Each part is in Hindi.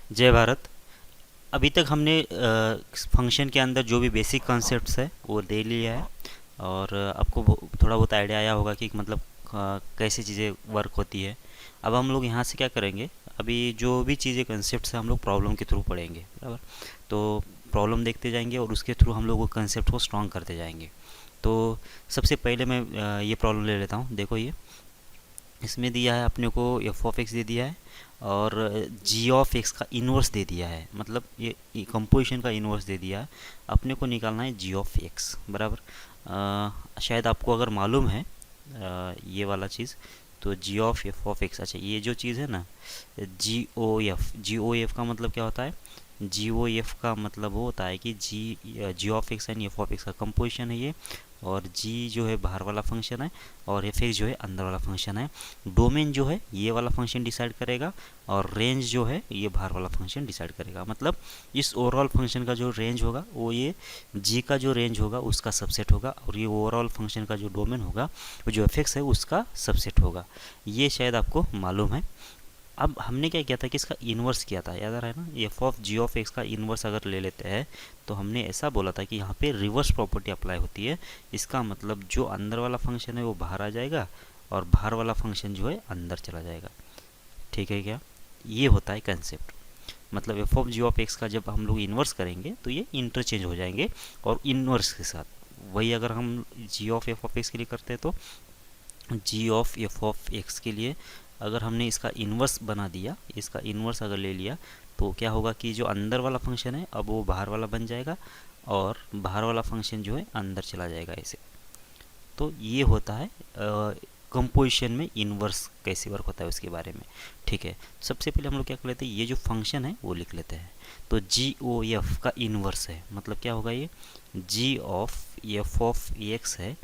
जय भारत। अभी तक हमने फंक्शन के अंदर जो भी बेसिक कॉन्सेप्ट्स है वो दे लिया है। और आपको थोड़ा बहुत आइडिया आया होगा कि मतलब कैसे चीज़ें वर्क होती है। अब हम लोग यहाँ से क्या करेंगे, अभी जो भी चीज़ें कॉन्सेप्ट्स हैं हम लोग प्रॉब्लम के थ्रू पढ़ेंगे, बराबर। तो प्रॉब्लम देखते जाएंगे और उसके थ्रू हम लोग वो कंसेप्ट को स्ट्रॉन्ग करते जाएंगे। तो सबसे पहले मैं ये प्रॉब्लम ले लेता हूँ। देखो, ये इसमें दिया है अपने को एफ ऑफ एक्स दे दिया है और जी ऑफ एक्स का इन्वर्स दे दिया है, मतलब ये कंपोजिशन का इन्वर्स दे दिया है। अपने को निकालना है जी ऑफ एक्स, बराबर। शायद आपको अगर मालूम है ये वाला चीज़, तो जी ऑफ एफ ऑफ एक्स, अच्छा ये जो चीज़ है ना, जी ओ एफ का मतलब क्या होता है? जी ओ एफ का मतलब वो होता है कि G of X and F of X का कंपोजिशन है ये। और जी जो है बाहर वाला फंक्शन है और एफ एक्स जो है अंदर वाला फंक्शन है। डोमेन जो है ये वाला फंक्शन डिसाइड करेगा और रेंज जो है ये बाहर वाला फंक्शन डिसाइड करेगा। मतलब इस ओवरऑल फंक्शन का जो रेंज होगा वो ये जी का जो रेंज होगा उसका सबसेट होगा, और ये ओवरऑल फंक्शन का जो डोमेन होगा वो जो एफ एक्स है उसका सबसेट होगा। ये शायद आपको मालूम है। अब हमने क्या किया था कि इसका इन्वर्स किया था, याद आ रहा है ना? F of G of X का इन्वर्स अगर ले लेते हैं तो हमने ऐसा बोला था कि यहाँ पे रिवर्स प्रॉपर्टी अप्लाई होती है। इसका मतलब जो अंदर वाला फंक्शन है वो बाहर आ जाएगा और बाहर वाला फंक्शन जो है अंदर चला जाएगा। ठीक है क्या? ये होता है कंसेप्ट। मतलब F of G of X का जब हम लोग इन्वर्स करेंगे तो ये इंटरचेंज हो जाएंगे और इन्वर्स के साथ। वही अगर हम जी ऑफ एफ ऑफ एक्स के लिए करते हैं तो जी ऑफ एफ ऑफ एक्स के लिए अगर हमने इसका इन्वर्स बना दिया, इसका इन्वर्स अगर ले लिया, तो क्या होगा कि जो अंदर वाला फंक्शन है अब वो बाहर वाला बन जाएगा और बाहर वाला फंक्शन जो है अंदर चला जाएगा ऐसे। तो ये होता है कंपोजिशन में इन्वर्स कैसे वर्क होता है उसके बारे में। ठीक है, सबसे पहले हम लोग क्या कर लेते हैं, ये जो फंक्शन है वो लिख लेते हैं। तो जी ओ एफ का इन्वर्स है, मतलब क्या होगा, ये जी ऑफ एफ ऑफ एक्स है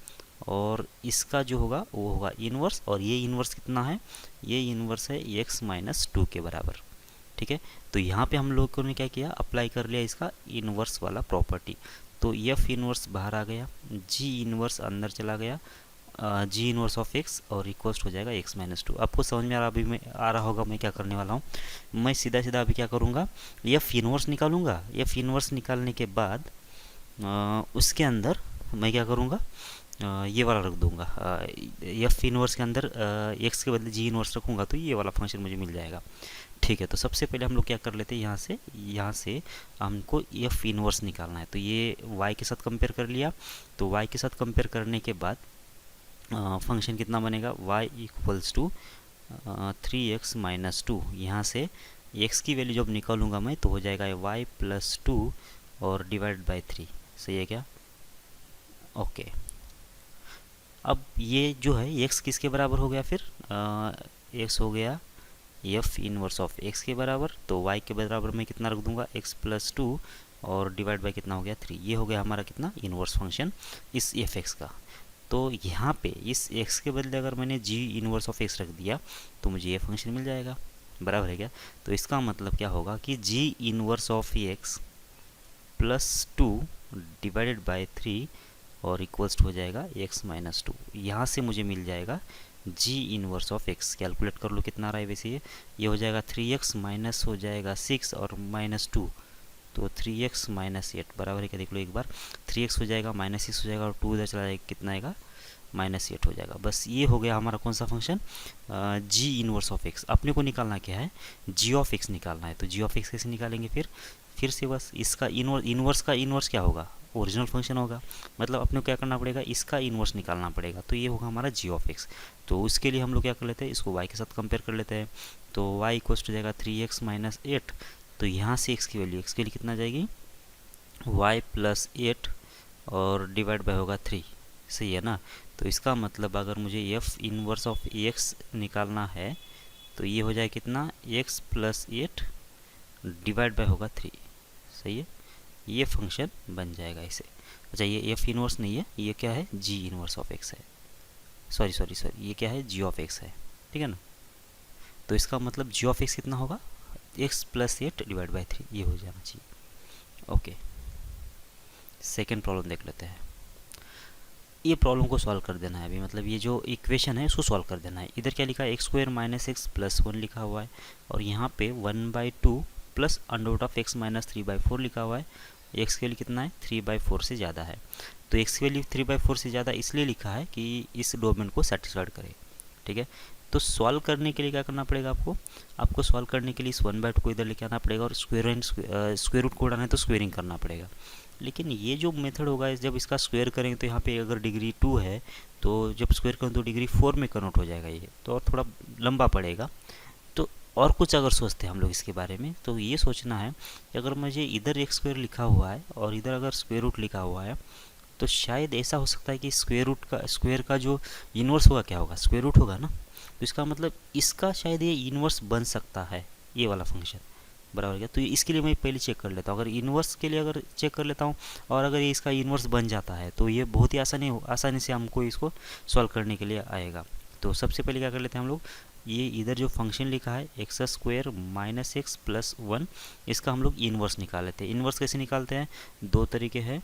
और इसका जो होगा वो होगा इन्वर्स। और ये इन्वर्स कितना है? ये इन्वर्स है एक्स माइनस टू के बराबर। ठीक है, तो यहाँ पे हम लोगों ने क्या किया, अप्लाई कर लिया इसका इन्वर्स वाला प्रॉपर्टी। तो एफ इन्वर्स बाहर आ गया, जी इन्वर्स अंदर चला गया, जी इन्वर्स ऑफ एक्स और इक्वल्स हो जाएगा एक्स माइनस टू। आपको समझ में आ रहा अभी मैं आ रहा होगा मैं क्या करने वाला हूँ। मैं सीधा सीधा अभी क्या करूँगा, एफ इन्वर्स निकालूंगा। एफ इन्वर्स निकालने के बाद उसके अंदर मैं क्या करूँगा, ये वाला रख दूंगा। एफ इनवर्स के अंदर एक्स के बदले जी इनवर्स रखूँगा तो ये वाला फंक्शन मुझे मिल जाएगा। ठीक है, तो सबसे पहले हम लोग क्या कर लेते हैं, यहाँ से हमको एफ इनवर्स निकालना है। तो ये वाई के साथ कंपेयर कर लिया। तो वाई के साथ कंपेयर करने के बाद फंक्शन कितना बनेगा, Y equals to 3x minus two. यहाँ से x की वैल्यू जब निकालूंगा मैं तो हो जाएगा वाई प्लस टू और डिवाइड बाई 3। सही है क्या? ओके। अब ये जो है x किसके बराबर हो गया फिर, x हो गया एफ इनवर्स ऑफ x के बराबर। तो y के बराबर मैं कितना रख दूंगा, x प्लस टू और डिवाइड बाई कितना हो गया 3। ये हो गया हमारा कितना, इनवर्स फंक्शन इस एफ एक्स का। तो यहाँ पे इस x के बदले अगर मैंने g इनवर्स ऑफ x रख दिया तो मुझे ये फंक्शन मिल जाएगा, बराबर है क्या? तो इसका मतलब क्या होगा कि g inverse of x plus two divided by 3 और इक्वल्स हो जाएगा x माइनस टू। यहाँ से मुझे मिल जाएगा जी इनवर्स ऑफ x। कैलकुलेट कर लो कितना आ रहा है वैसे ये हो जाएगा 3x माइनस हो जाएगा 6 और माइनस टू, तो 3x माइनस 8 बराबर है क्या, देख लो एक बार। 3x हो जाएगा माइनस 6 हो जाएगा और 2 उधर चला जाएगा, कितना आएगा, माइनस 8 हो जाएगा। बस ये हो गया हमारा कौन सा function, ji inverse of x। अपने को निकालना क्या है, जी ऑफ x निकालना है। तो जी ऑफ x कैसे निकालेंगे फिर से बस इसका इनवर्स का इनवर्स क्या होगा, ओरिजिनल फंक्शन होगा। मतलब अपने को क्या करना पड़ेगा, इसका इन्वर्स निकालना पड़ेगा। तो ये होगा हमारा जी ऑफ एक्स। तो उसके लिए हम लोग क्या कर लेते हैं, इसको y के साथ कंपेयर कर लेते हैं। तो y इक्वल्स हो जाएगा 3x माइनस 8। तो यहाँ से x की वैल्यू कितना जाएगी, y प्लस 8 और डिवाइड बाय होगा 3। सही है ना? तो इसका मतलब अगर मुझे एफ इनवर्स ऑफ x निकालना है तो ये हो जाए कितना, x प्लस 8 डिवाइड बाय होगा 3। सही है, ये फंक्शन बन जाएगा इसे। अच्छा, ये एफ इनवर्स नहीं है, ये क्या है, जी इनवर्स ऑफ एक्स है। सॉरी ये क्या है, जी ऑफ एक्स है। ठीक है ना? तो इसका मतलब जी ऑफ एक्स कितना होगा, एक्स प्लस 8 डिवाइड बाई 3, ये हो जाना चाहिए। ओके, सेकेंड प्रॉब्लम देख लेते हैं। ये प्रॉब्लम को सॉल्व कर देना है अभी, मतलब ये जो इक्वेशन है उसको सॉल्व कर देना है। इधर क्या लिखा है, X square minus X plus 1 लिखा हुआ है और यहाँ पे 1/2 plus under root of X minus 3/4 लिखा हुआ है। एक्स की वैल्यू कितना है, 3/4 से ज़्यादा है। तो एक्स की वैल्यू 3/4 से ज़्यादा इसलिए लिखा है कि इस डोमेन को सेटिस्फाइड करे। ठीक है, तो सॉल्व करने के लिए क्या करना पड़ेगा आपको, आपको सॉल्व करने के लिए इस 1/2 को इधर लेके आना पड़ेगा और स्क्वायर रूट को उड़ाना है तो स्क्वेयरिंग करना पड़ेगा। लेकिन ये जो मेथड होगा जब इसका स्क्वायर करेंगे तो यहाँ पे अगर डिग्री 2 है तो जब स्क्वायर करें तो डिग्री 4 में कन्वर्ट हो जाएगा ये, तो और थोड़ा लंबा पड़ेगा। तो और कुछ अगर सोचते हैं हम लोग इसके बारे में तो ये सोचना है कि अगर मुझे इधर एक स्क्वायर लिखा हुआ है और इधर अगर स्क्वायर रूट लिखा हुआ है तो शायद ऐसा हो सकता है कि स्क्वायर का जो इन्वर्स होगा क्या होगा, स्क्वायर रूट होगा ना। तो इसका मतलब इसका शायद ये इन्वर्स बन सकता है, ये वाला फंक्शन, बराबर क्या। तो इसके लिए मैं पहले चेक कर लेता हूँ, अगर इन्वर्स के लिए अगर चेक कर लेता हूँ और अगर ये इसका इन्वर्स बन जाता है तो ये बहुत ही आसानी से हमको इसको सॉल्व करने के लिए आएगा। तो सबसे पहले क्या कर लेते हैं हम लोग, ये इधर जो फंक्शन लिखा है X square minus X plus 1, इसका हम लोग इन्वर्स निकाल लेते हैं। इन्वर्स कैसे निकालते हैं, दो तरीके हैं।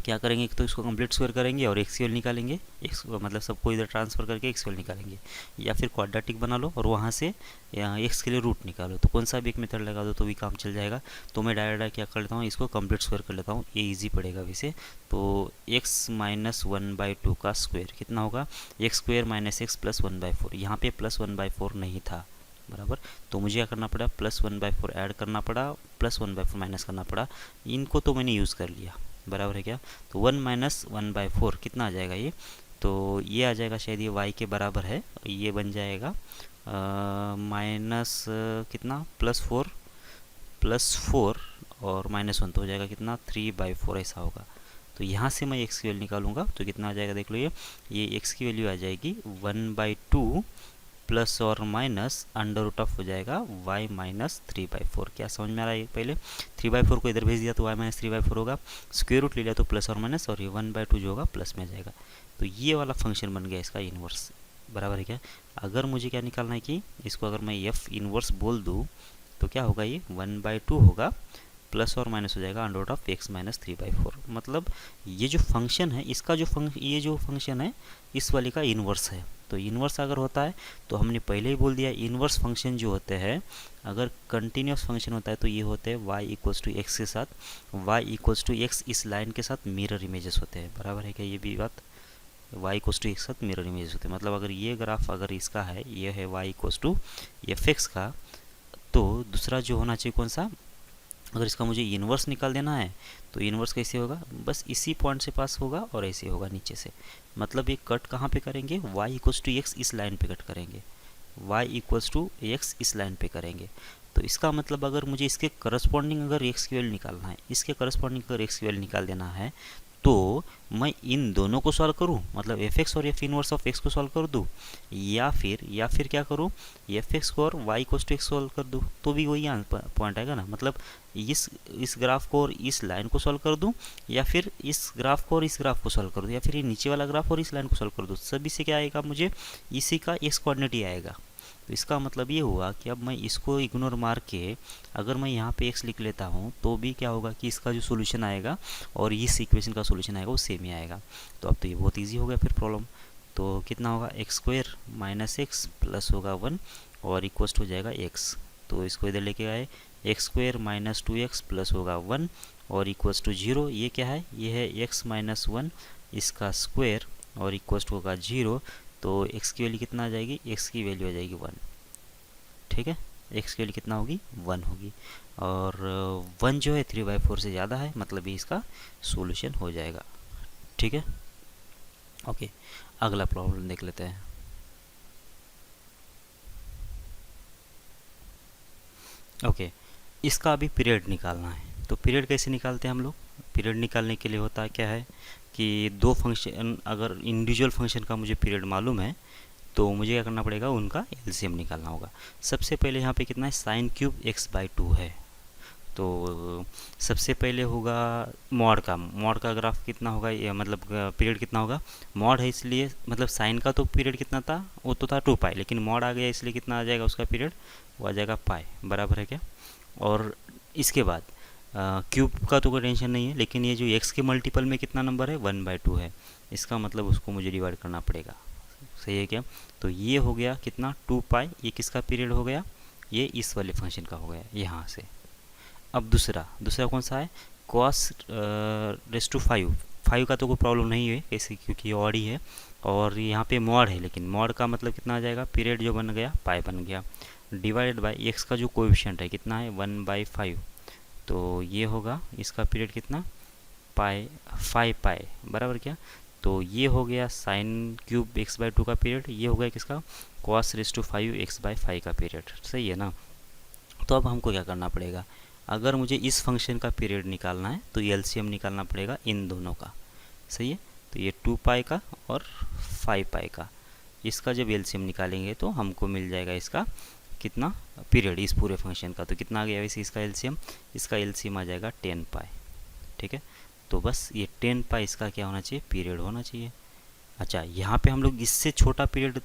क्या करेंगे, एक तो इसको कंप्लीट स्क्वायर करेंगे और एक्स की वैल्यू निकालेंगे, एक्स मतलब सबको इधर ट्रांसफर करके एक्स की वैल्यू निकालेंगे, या फिर क्वाड्रेटिक बना लो और वहाँ से एक्स के लिए रूट निकालो। तो कौन सा भी एक मेथड लगा दो तो भी काम चल जाएगा। तो मैं डायरेक्ट क्या कर लेता हूँ, इसको कंप्लीट स्क्वायर कर लेता हूँ, ये ईजी पड़ेगा वैसे। तो एक्स माइनस 1/2 का स्क्वायर कितना होगा, x square minus X plus 1/4। यहाँ पे प्लस 1/4 नहीं था, बराबर। तो मुझे क्या करना पड़ा, प्लस 1/4 ऐड करना पड़ा, प्लस 1/4 माइनस करना पड़ा। इनको तो मैंने यूज़ कर लिया, बराबर है क्या। तो 1 माइनस 1/4 कितना आ जाएगा ये, तो ये आ जाएगा शायद ये y के बराबर है, ये बन जाएगा माइनस कितना +4 और -1 तो हो जाएगा कितना 3/4 ऐसा होगा। तो यहाँ से मैं x की वैल्यू निकालूंगा तो कितना आ जाएगा देख लो, ये x की वैल्यू आ जाएगी 1/2 प्लस और माइनस अंडर रूट ऑफ हो जाएगा y माइनस 3/4। क्या समझ में आ रहा है, पहले 3/4 को इधर भेज दिया तो y माइनस 3/4 होगा, स्क्वायर रूट ले लिया तो प्लस और माइनस, और ये 1/2 जो होगा प्लस में आ जाएगा। तो ये वाला फंक्शन बन गया इसका इन्वर्स, बराबर है क्या। अगर मुझे क्या निकालना है कि इसको अगर मैं f इन्वर्स बोल दूँ तो क्या होगा, ये 1/2 होगा प्लस और माइनस हो जाएगा under root of x minus 3/4। मतलब ये जो फंक्शन है इसका ये जो फंक्शन है इस वाले का इन्वर्स है। तो इन्वर्स अगर होता है तो हमने पहले ही बोल दिया, इन्वर्स फंक्शन जो होते हैं अगर कंटिन्यूस फंक्शन होता है तो ये होते हैं y इक्वल्स टू एक्स के साथ, y इक्वल्स टू एक्स इस लाइन के साथ मिरर इमेजेस होते हैं, बराबर है क्या ये भी बात, y इक्वल्स टू एक्स के साथ मिरर इमेजेस होते हैं। मतलब अगर ये ग्राफ अगर इसका है, ये है y इक्वल्स टू fx का, तो दूसरा जो होना चाहिए कौन सा, अगर इसका मुझे इन्वर्स निकाल देना है तो इन्वर्स कैसे होगा, बस इसी पॉइंट से पास होगा और ऐसे होगा नीचे से। मतलब ये कट कहाँ पे करेंगे, y इक्वल्स टू एक्स इस लाइन पे कट करेंगे, y इक्वल्स टू एक्स इस लाइन पे करेंगे। तो इसका मतलब अगर मुझे इसके करस्पॉन्डिंग अगर x की वैल्यू निकालना है, इसके करस्पॉन्डिंग अगर x की वैल्यू निकाल देना है तो मैं इन दोनों को सॉल्व करूं, मतलब एफ एक्स और एफ इनवर्स ऑफ एक्स को सॉल्व कर दूं, या फिर क्या करूं, एफ एक्स को और Y cos two X solve कर दूं, तो भी वही पॉइंट आएगा ना। मतलब इस ग्राफ को और इस लाइन को सॉल्व कर दूं, या फिर इस ग्राफ को और इस ग्राफ को सॉल्व कर दूं, या फिर ये नीचे वाला ग्राफ और इस लाइन को सॉल्व कर दूं, सभी से क्या आएगा, मुझे इसी का एक्स कोऑर्डिनेट ही आएगा। तो इसका मतलब ये हुआ कि अब मैं इसको इग्नोर मार के अगर मैं यहाँ पे x लिख लेता हूँ तो भी क्या होगा कि इसका जो सोल्यूशन आएगा और इस इक्वेशन का सोल्यूशन आएगा वो सेम ही आएगा। तो अब तो ये बहुत इजी हो गया फिर प्रॉब्लम। तो कितना होगा, x square minus X plus होगा 1 और इक्वस्ट हो जाएगा x। तो इसको इधर लेके आए, x square minus 2x plus होगा 1 और इक्वस टू 0। ये क्या है, ये है x माइनस 1 इसका स्क्वायर और इक्वस्ट होगा 0। तो x की वैल्यू कितना आ जाएगी, x की वैल्यू आ जाएगी 1। ठीक है, x की वैल्यू कितना होगी, 1 होगी, और 1 जो है 3/4 से ज़्यादा है, मतलब ये इसका सॉल्यूशन हो जाएगा। ठीक है, ओके, अगला प्रॉब्लम देख लेते हैं। ओके, इसका अभी पीरियड निकालना है। तो पीरियड कैसे निकालते हैं हम लोग, पीरियड निकालने के लिए होता है क्या है कि दो फंक्शन, अगर इंडिविजुअल फंक्शन का मुझे पीरियड मालूम है तो मुझे क्या करना पड़ेगा, उनका एलसीएम निकालना होगा। सबसे पहले यहाँ पे कितना है, साइन क्यूब x/2 है। तो सबसे पहले होगा मॉड का ग्राफ कितना होगा, ये मतलब पीरियड कितना होगा, मॉड है इसलिए, मतलब साइन का तो पीरियड कितना था, वो तो था 2π, लेकिन मॉड आ गया इसलिए कितना आ जाएगा उसका पीरियड, वो आ जाएगा π, बराबर है क्या। और इसके बाद क्यूब का तो कोई टेंशन नहीं है, लेकिन ये जो x के मल्टीपल में कितना नंबर है, 1/2 है, इसका मतलब उसको मुझे डिवाइड करना पड़ेगा। सही है क्या। तो ये हो गया कितना, 2π, ये किसका पीरियड हो गया, ये इस वाले फंक्शन का हो गया यहाँ से। अब दूसरा दूसरा कौन सा है, कॉस रेस टू 5 का तो कोई प्रॉब्लम नहीं है कैसे, क्योंकि ये ऑड ही है और यहाँ पे मॉड है, लेकिन मॉड का मतलब कितना आ जाएगा, पीरियड जो बन गया पाई बन गया, डिवाइडेड बाय एक्स का जो कोएफिशिएंट है कितना है 1/5, तो ये होगा इसका पीरियड कितना पाई 5 पाई बराबर क्या, तो ये हो गया साइन क्यूब x/2 का पीरियड, ये हो गया किसका कॉस रेस टू 5 x/5 का पीरियड। सही है ना। तो अब हमको क्या करना पड़ेगा, अगर मुझे इस फंक्शन का पीरियड निकालना है तो एलसीएम निकालना पड़ेगा इन दोनों का। सही है, तो ये 2 पाई का और 5 पाई का, इसका जब एलसीएम निकालेंगे तो हमको मिल जाएगा इसका कितना पीरियड इस पूरे फंक्शन का। तो कितना आ गया वैसे इसका एलसीएम आ जाएगा 10 पाई। ठीक है, तो बस ये 10 पाई इसका क्या होना चाहिए, पीरियड होना चाहिए। अच्छा, यहाँ पे हम लोग इससे छोटा पीरियड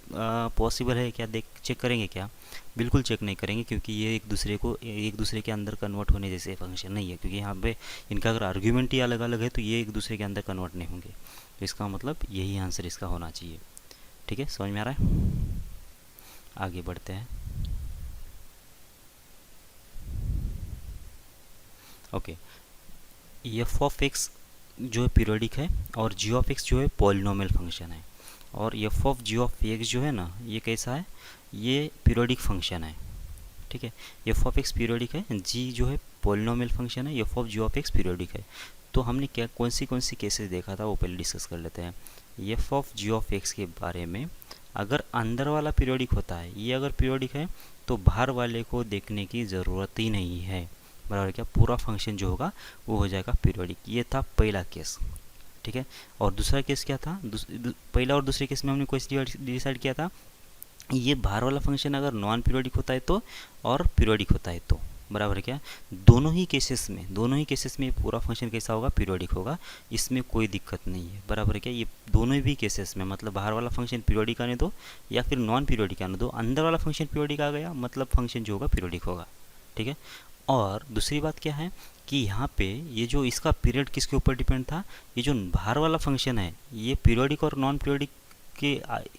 पॉसिबल है क्या, देख चेक करेंगे क्या, बिल्कुल चेक नहीं करेंगे, क्योंकि ये एक दूसरे के अंदर कन्वर्ट होने जैसे फंक्शन नहीं है, क्योंकि यहाँ पे इनका अगर आर्ग्यूमेंट ही अलग अलग है तो ये एक दूसरे के अंदर कन्वर्ट नहीं होंगे। तो इसका मतलब यही आंसर इसका होना चाहिए। ठीक है, समझ में आ रहा है। आगे बढ़ते हैं। ओके, एफ ऑफ एक्स जो है पीरियोडिक है और जी ऑफ एक्स जो है पॉलिनोमियल फंक्शन है, और F of G of X जो है ना ये कैसा है, ये पीरियोडिक फंक्शन है। ठीक है, एफ ऑफ एक्स पीरियोडिक है, जी जो है पॉलिनोमियल फंक्शन है, F of G of X periodic है। तो हमने क्या कौन सी केसेस देखा था वो पहले डिस्कस कर लेते हैं। F of G of X के बारे में, अगर अंदर वाला पीरियोडिक होता है, ये अगर पीरियोडिक है तो बाहर वाले को देखने की ज़रूरत ही नहीं है, बराबर क्या, पूरा फंक्शन जो होगा वो हो जाएगा पीरियोडिक। ये था पहला केस। ठीक है, और दूसरा केस क्या था, पहला और दूसरे केस में हमने क्वेश्चन डिसाइड किया था, ये बाहर वाला फंक्शन अगर नॉन पीरियोडिक होता है तो, और पीरियोडिक होता है तो, बराबर क्या, दोनों ही केसेस में पूरा फंक्शन कैसा होगा, पीरियोडिक होगा, इसमें कोई दिक्कत नहीं है। बराबर क्या, ये दोनों भी केसेस में, मतलब बाहर वाला फंक्शन पीरियोडिक आने दो या फिर नॉन पीरियोडिक आने दो, अंदर वाला फंक्शन पीरियोडिक आ गया मतलब फंक्शन जो होगा पीरियोडिक होगा। ठीक है, और दूसरी बात क्या है कि यहाँ पे ये जो इसका पीरियड किसके ऊपर डिपेंड था, ये जो बाहर वाला फंक्शन है ये पीरियोडिक और नॉन पीरियोडिक के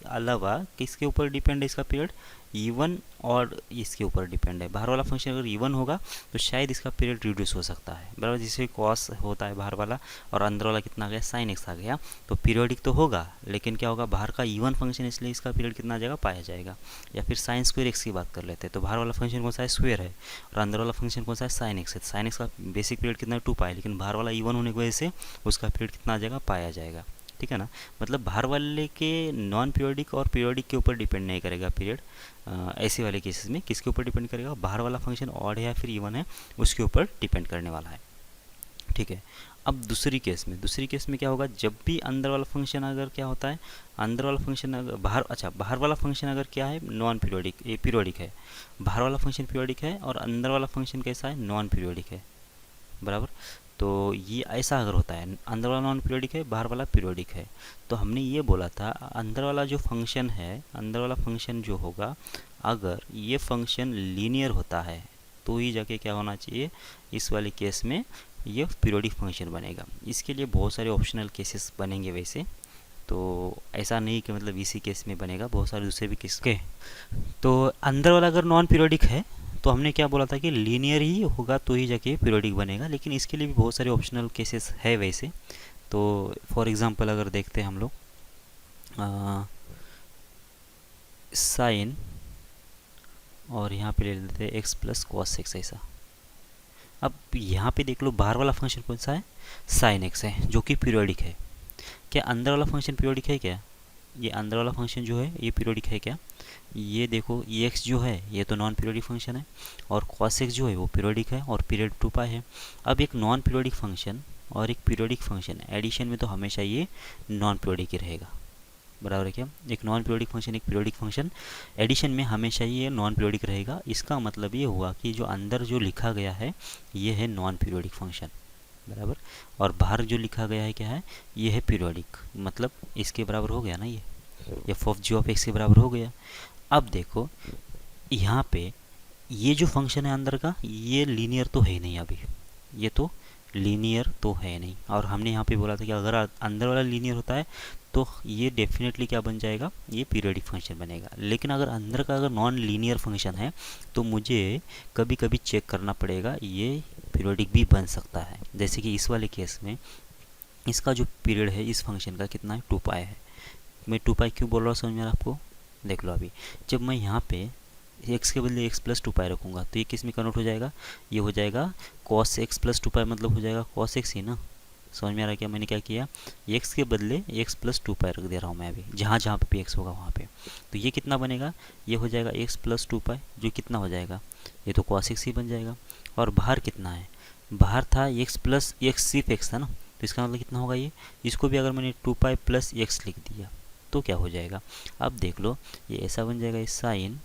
अलावा किसके ऊपर डिपेंड है, इसका पीरियड इवन और इसके ऊपर डिपेंड है। बाहर वाला फंक्शन अगर इवन होगा तो शायद इसका पीरियड रिड्यूस हो सकता है, बराबर, जिससे कॉस होता है बाहर वाला और अंदर वाला कितना आ गया, साइन एक्स आ गया, तो पीरियोडिक तो होगा लेकिन क्या होगा, बाहर का इवन फंक्शन, इसलिए इसका पीरियड कितना आ जाएगा, पाया जाएगा। या फिर साइन स्क्वायर एक्स की बात कर लेते हैं, तो बाहर वाला फंक्शन कौन सा है, स्क्वायर है, और अंदर वाला फंक्शन कौन सा है, साइन एक्स है। साइन एक्स का बेसिक पीरियड कितना है, 2 पाई, लेकिन बाहर वाला इवन होने की वजह से उसका पीरियड कितना आ जाएगा, पाया जाएगा। ठीक है ना, मतलब बाहर वाले के नॉन पीरियोडिक और पीरियोडिक के ऊपर डिपेंड नहीं करेगा पीरियड। ऐसे वाले केसेस में किसके ऊपर डिपेंड करेगा, बाहर वाला फंक्शन ऑड है या फिर इवन है उसके ऊपर डिपेंड करने वाला है। ठीक है, अब दूसरी केस में क्या होगा, जब भी अंदर वाला फंक्शन अगर क्या होता है, अंदर वाला फंक्शन अगर बाहर वाला फंक्शन अगर क्या है, नॉन पीरियोडिक, ये पीरियोडिक है, बाहर वाला फंक्शन पीरियोडिक है और अंदर वाला फंक्शन कैसा है, नॉन पीरियोडिक है, बराबर। तो ये ऐसा अगर होता है, अंदर वाला नॉन पीरियोडिक है, बाहर वाला पीरियोडिक है, तो हमने ये बोला था अंदर वाला जो फंक्शन है, अंदर वाला फंक्शन जो होगा, अगर ये फंक्शन लीनियर होता है तो ही जाके क्या होना चाहिए, इस वाले केस में ये पीरियोडिक फंक्शन बनेगा। इसके लिए बहुत सारे ऑप्शनल केसेस बनेंगे वैसे, तो ऐसा नहीं कि मतलब इसी केस में बनेगा, बहुत सारे दूसरे भी केस के। तो अंदर वाला अगर नॉन पीरियोडिक है तो हमने क्या बोला था कि लीनियर ही होगा तो ही जाके पीरियोडिक बनेगा, लेकिन इसके लिए भी बहुत सारे ऑप्शनल केसेस है वैसे। तो फॉर एग्जांपल अगर देखते हैं हम लोग साइन, और यहाँ पे ले लेते हैं एक्स प्लस कॉस एक्स ऐसा। अब यहाँ पे देख लो बाहर वाला फंक्शन कौन सा है, साइन एक्स है जो कि पीरियोडिक है। क्या अंदर वाला फंक्शन पीरियोडिक है क्या, ये अंदर वाला फंक्शन जो है ये पीरियोडिक है क्या, ये देखो ये एक्स जो है ये तो नॉन पीरियोडिक फंक्शन है, और कॉस एक्स जो है वो पीरियोडिक है और पीरियड 2 पाई है। अब एक नॉन पीरियोडिक फंक्शन और एक पीरियोडिक फंक्शन एडिशन में तो हमेशा ये नॉन पीरियोडिक ही रहेगा, बराबर है क्या, एक नॉन पीरियोडिक फंक्शन एक पीरियोडिक फंक्शन एडिशन में हमेशा ये नॉन पीरियोडिक रहेगा। इसका मतलब ये हुआ कि जो अंदर जो लिखा गया है ये है नॉन पीरियोडिक फंक्शन, बराबर, और बाहर जो लिखा गया है क्या है, ये है पीरियोडिक, मतलब इसके बराबर हो गया ना, ये F of G of X के बराबर हो गया। अब देखो यहाँ पे ये जो फंक्शन है अंदर का ये लीनियर तो है ही नहीं, अभी ये तो लीनियर तो है नहीं। और हमने यहाँ पे बोला था कि अगर अंदर वाला लीनियर होता है तो ये डेफिनेटली क्या बन जाएगा, ये पीरियोडिक फंक्शन बनेगा। लेकिन अगर अंदर का अगर नॉन लीनियर फंक्शन है तो मुझे कभी कभी चेक करना पड़ेगा ये पीरियोडिक भी बन सकता है। जैसे कि इस वाले केस में इसका जो पीरियड है इस फंक्शन का कितना है, 2 पाई है। मैं 2 पाई क्यों बोल रहा हूँ समझ में आ रहा है आपको? देख लो अभी, जब मैं यहाँ पे x के बदले x प्लस 2 पाई रखूँगा तो ये किस में कन्वर्ट हो जाएगा, ये हो जाएगा cos x प्लस 2 पाई, मतलब हो जाएगा cos x ही ना। समझ में आ रहा है क्या मैंने क्या किया, x के बदले x प्लस 2 पाई रख दे रहा हूँ मैं अभी, जहाँ जहाँ पे भी x होगा वहाँ पे। तो ये कितना बनेगा, ये हो जाएगा x प्लस 2 पाई, जो कितना हो जाएगा, ये तो cos x ही बन जाएगा। और बाहर कितना है, बाहर था x प्लस x, सिर्फ x था ना, तो इसका मतलब कितना होगा ये, इसको भी अगर मैंने 2 पाई प्लस x लिख दिया तो क्या हो जाएगा। अब देख लो ये ऐसा बन जाएगा, इस साइन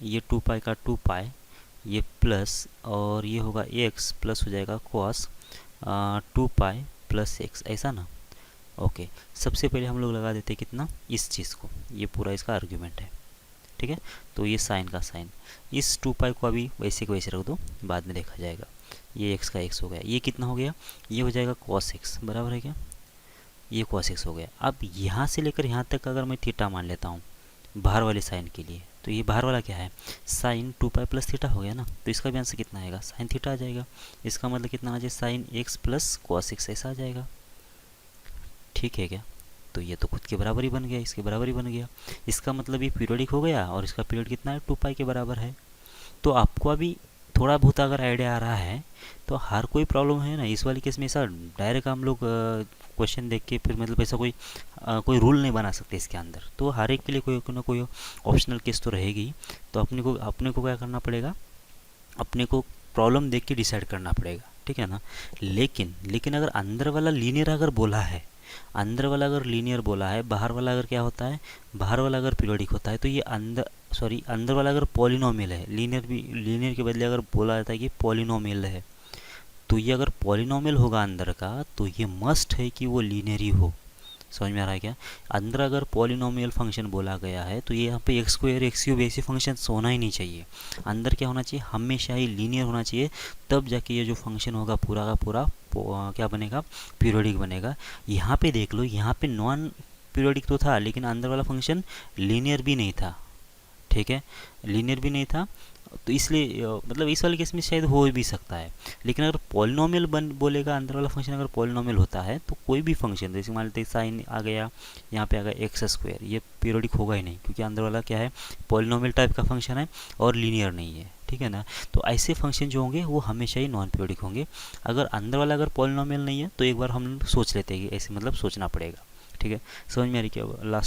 ये 2 पाई का 2 पाई, ये प्लस और ये होगा x प्लस हो जाएगा कॉस 2 पाई प्लस x, ऐसा ना। ओके, सबसे पहले हम लोग लगा देते हैं कितना, इस चीज़ को, ये पूरा इसका आर्ग्यूमेंट है, ठीक है। तो ये साइन का साइन, इस 2 पाई को अभी वैसे के वैसे रख दो, बाद में देखा जाएगा। ये x का x हो गया, ये कितना हो गया, ये हो जाएगा cos x, बराबर है क्या, ये cos x हो गया। अब यहाँ से लेकर यहाँ तक अगर मैं थीटा मान लेता हूँ बाहर वाले साइन के लिए, तो ये बाहर वाला क्या है, साइन 2 पाई प्लस थीटा हो गया ना, तो इसका भी आंसर कितना आएगा, साइन थीटा आ जाएगा। इसका मतलब कितना आ जाए, sine x plus cos x, ऐसा आ जाएगा, ठीक है क्या। तो ये तो खुद के बराबर ही बन गया, इसके बराबर ही बन गया। इसका मतलब ये पीरियोडिक हो गया और इसका पीरियड कितना है, 2 पाई के बराबर है। तो आपको अभी थोड़ा बहुत अगर आइडिया आ रहा है तो हर कोई प्रॉब्लम है ना, इस वाले केस में ऐसा डायरेक्ट हम लोग क्वेश्चन देख के फिर मतलब ऐसा कोई रूल नहीं बना सकते इसके अंदर। तो हर एक के लिए कोई ना कोई ऑप्शनल केस तो रहेगी। तो अपने को क्या करना पड़ेगा, अपने को प्रॉब्लम देख के डिसाइड करना पड़ेगा, ठीक है ना। लेकिन अगर अंदर वाला लीनियर अगर बोला है, अंदर वाला अगर लीनियर बोला है, बाहर वाला अगर क्या होता है, बाहर वाला अगर पीरियोडिक होता है, तो ये अंदर वाला अगर पॉलिनोमियल है, लीनियर के बदले अगर बोला जाता है कि पॉलिनोमियल है, तो ये अगर पॉलिनोमियल होगा अंदर का तो ये मस्ट है कि वो लीनियर ही हो। समझ में आ रहा है क्या, अंदर अगर पॉलिनोमियल फंक्शन बोला गया है तो ये यहाँ पे एक्स स्क्वायर एक्स क्यूब ऐसे फंक्शन होना ही नहीं चाहिए। अंदर क्या होना चाहिए, हमेशा ही लीनियर होना चाहिए, तब जाके ये जो फंक्शन होगा पूरा का पूरा क्या बनेगा, पीरियोडिक बनेगा। यहाँ पे देख लो, यहाँ पे नॉन पीरियोडिक तो था लेकिन अंदर वाला फंक्शन लीनियर भी नहीं था, ठीक है, लीनियर भी नहीं था। तो इसलिए मतलब इस वाले केस में शायद हो भी सकता है। लेकिन अगर पॉलिनोमियल बोलेगा अंदर वाला फंक्शन अगर पॉलिनोमियल होता है तो कोई भी फंक्शन, जैसे मान लेते साइन आ गया, यहाँ पे आ गया एक्स स्क्वायर, ये पीरियोडिक होगा ही नहीं क्योंकि अंदर वाला क्या है, पॉलिनोमियल टाइप का फंक्शन है और लीनियर नहीं है, ठीक है ना। तो ऐसे फंक्शन जो होंगे वो हमेशा ही नॉन पीरियोडिक होंगे। अगर अंदर वाला अगर पॉलिनोमियल नहीं है तो एक बार हम सोच लेते हैं कि ऐसे मतलब सोचना पड़ेगा, ठीक है। समझ में आ रही क्या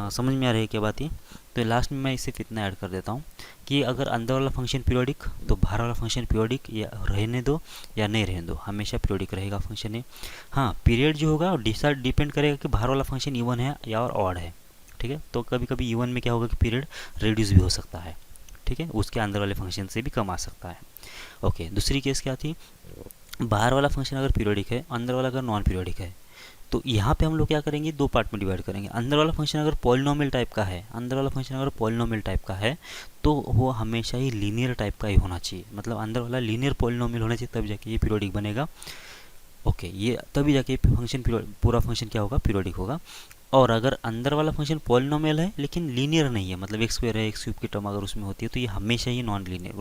समझ में आ रही है क्या बात ये। तो लास्ट में मैं इसे इतना ऐड कर देता हूँ कि अगर अंदर वाला फंक्शन पीरियोडिक तो बाहर वाला फंक्शन पीरियोडिक, या रहने दो या नहीं रहने दो, हमेशा पीरियोडिक रहेगा फंक्शन है। हाँ, पीरियड जो होगा डिपेंड करेगा कि बाहर वाला फंक्शन इवन है या और ऑड है, ठीक है। तो कभी कभी इवन में क्या होगा कि पीरियड रिड्यूस भी हो सकता है, ठीक है, उसके अंदर वाले फंक्शन से भी कम आ सकता है। ओके, दूसरी केस क्या थी, बाहर वाला फंक्शन अगर पीरियोडिक है, अंदर वाला अगर नॉन पीरियोडिक है, तो यहाँ पे हम लोग क्या करेंगे, 2 पार्ट में डिवाइड करेंगे। अंदर वाला फंक्शन अगर पॉलिनोमियल टाइप का है, अंदर वाला फंक्शन अगर पॉलिनोमियल टाइप का है तो वो हमेशा ही लीनियर टाइप का ही होना चाहिए, मतलब अंदर वाला लीनियर पॉलिनोमियल होना चाहिए, तब जाके ये पीरियोडिक बनेगा। ओके, ये तभी जाके फंक्शन पूरा फंक्शन क्या होगा, पीरियोडिक होगा। और अगर अंदर वाला फंक्शन पॉलिनोमियल है लेकिन लीनियर नहीं है, मतलब एक्स स्क्वायर है, एक्स क्यूब की टर्म अगर उसमें होती है, तो ये हमेशा ही non linear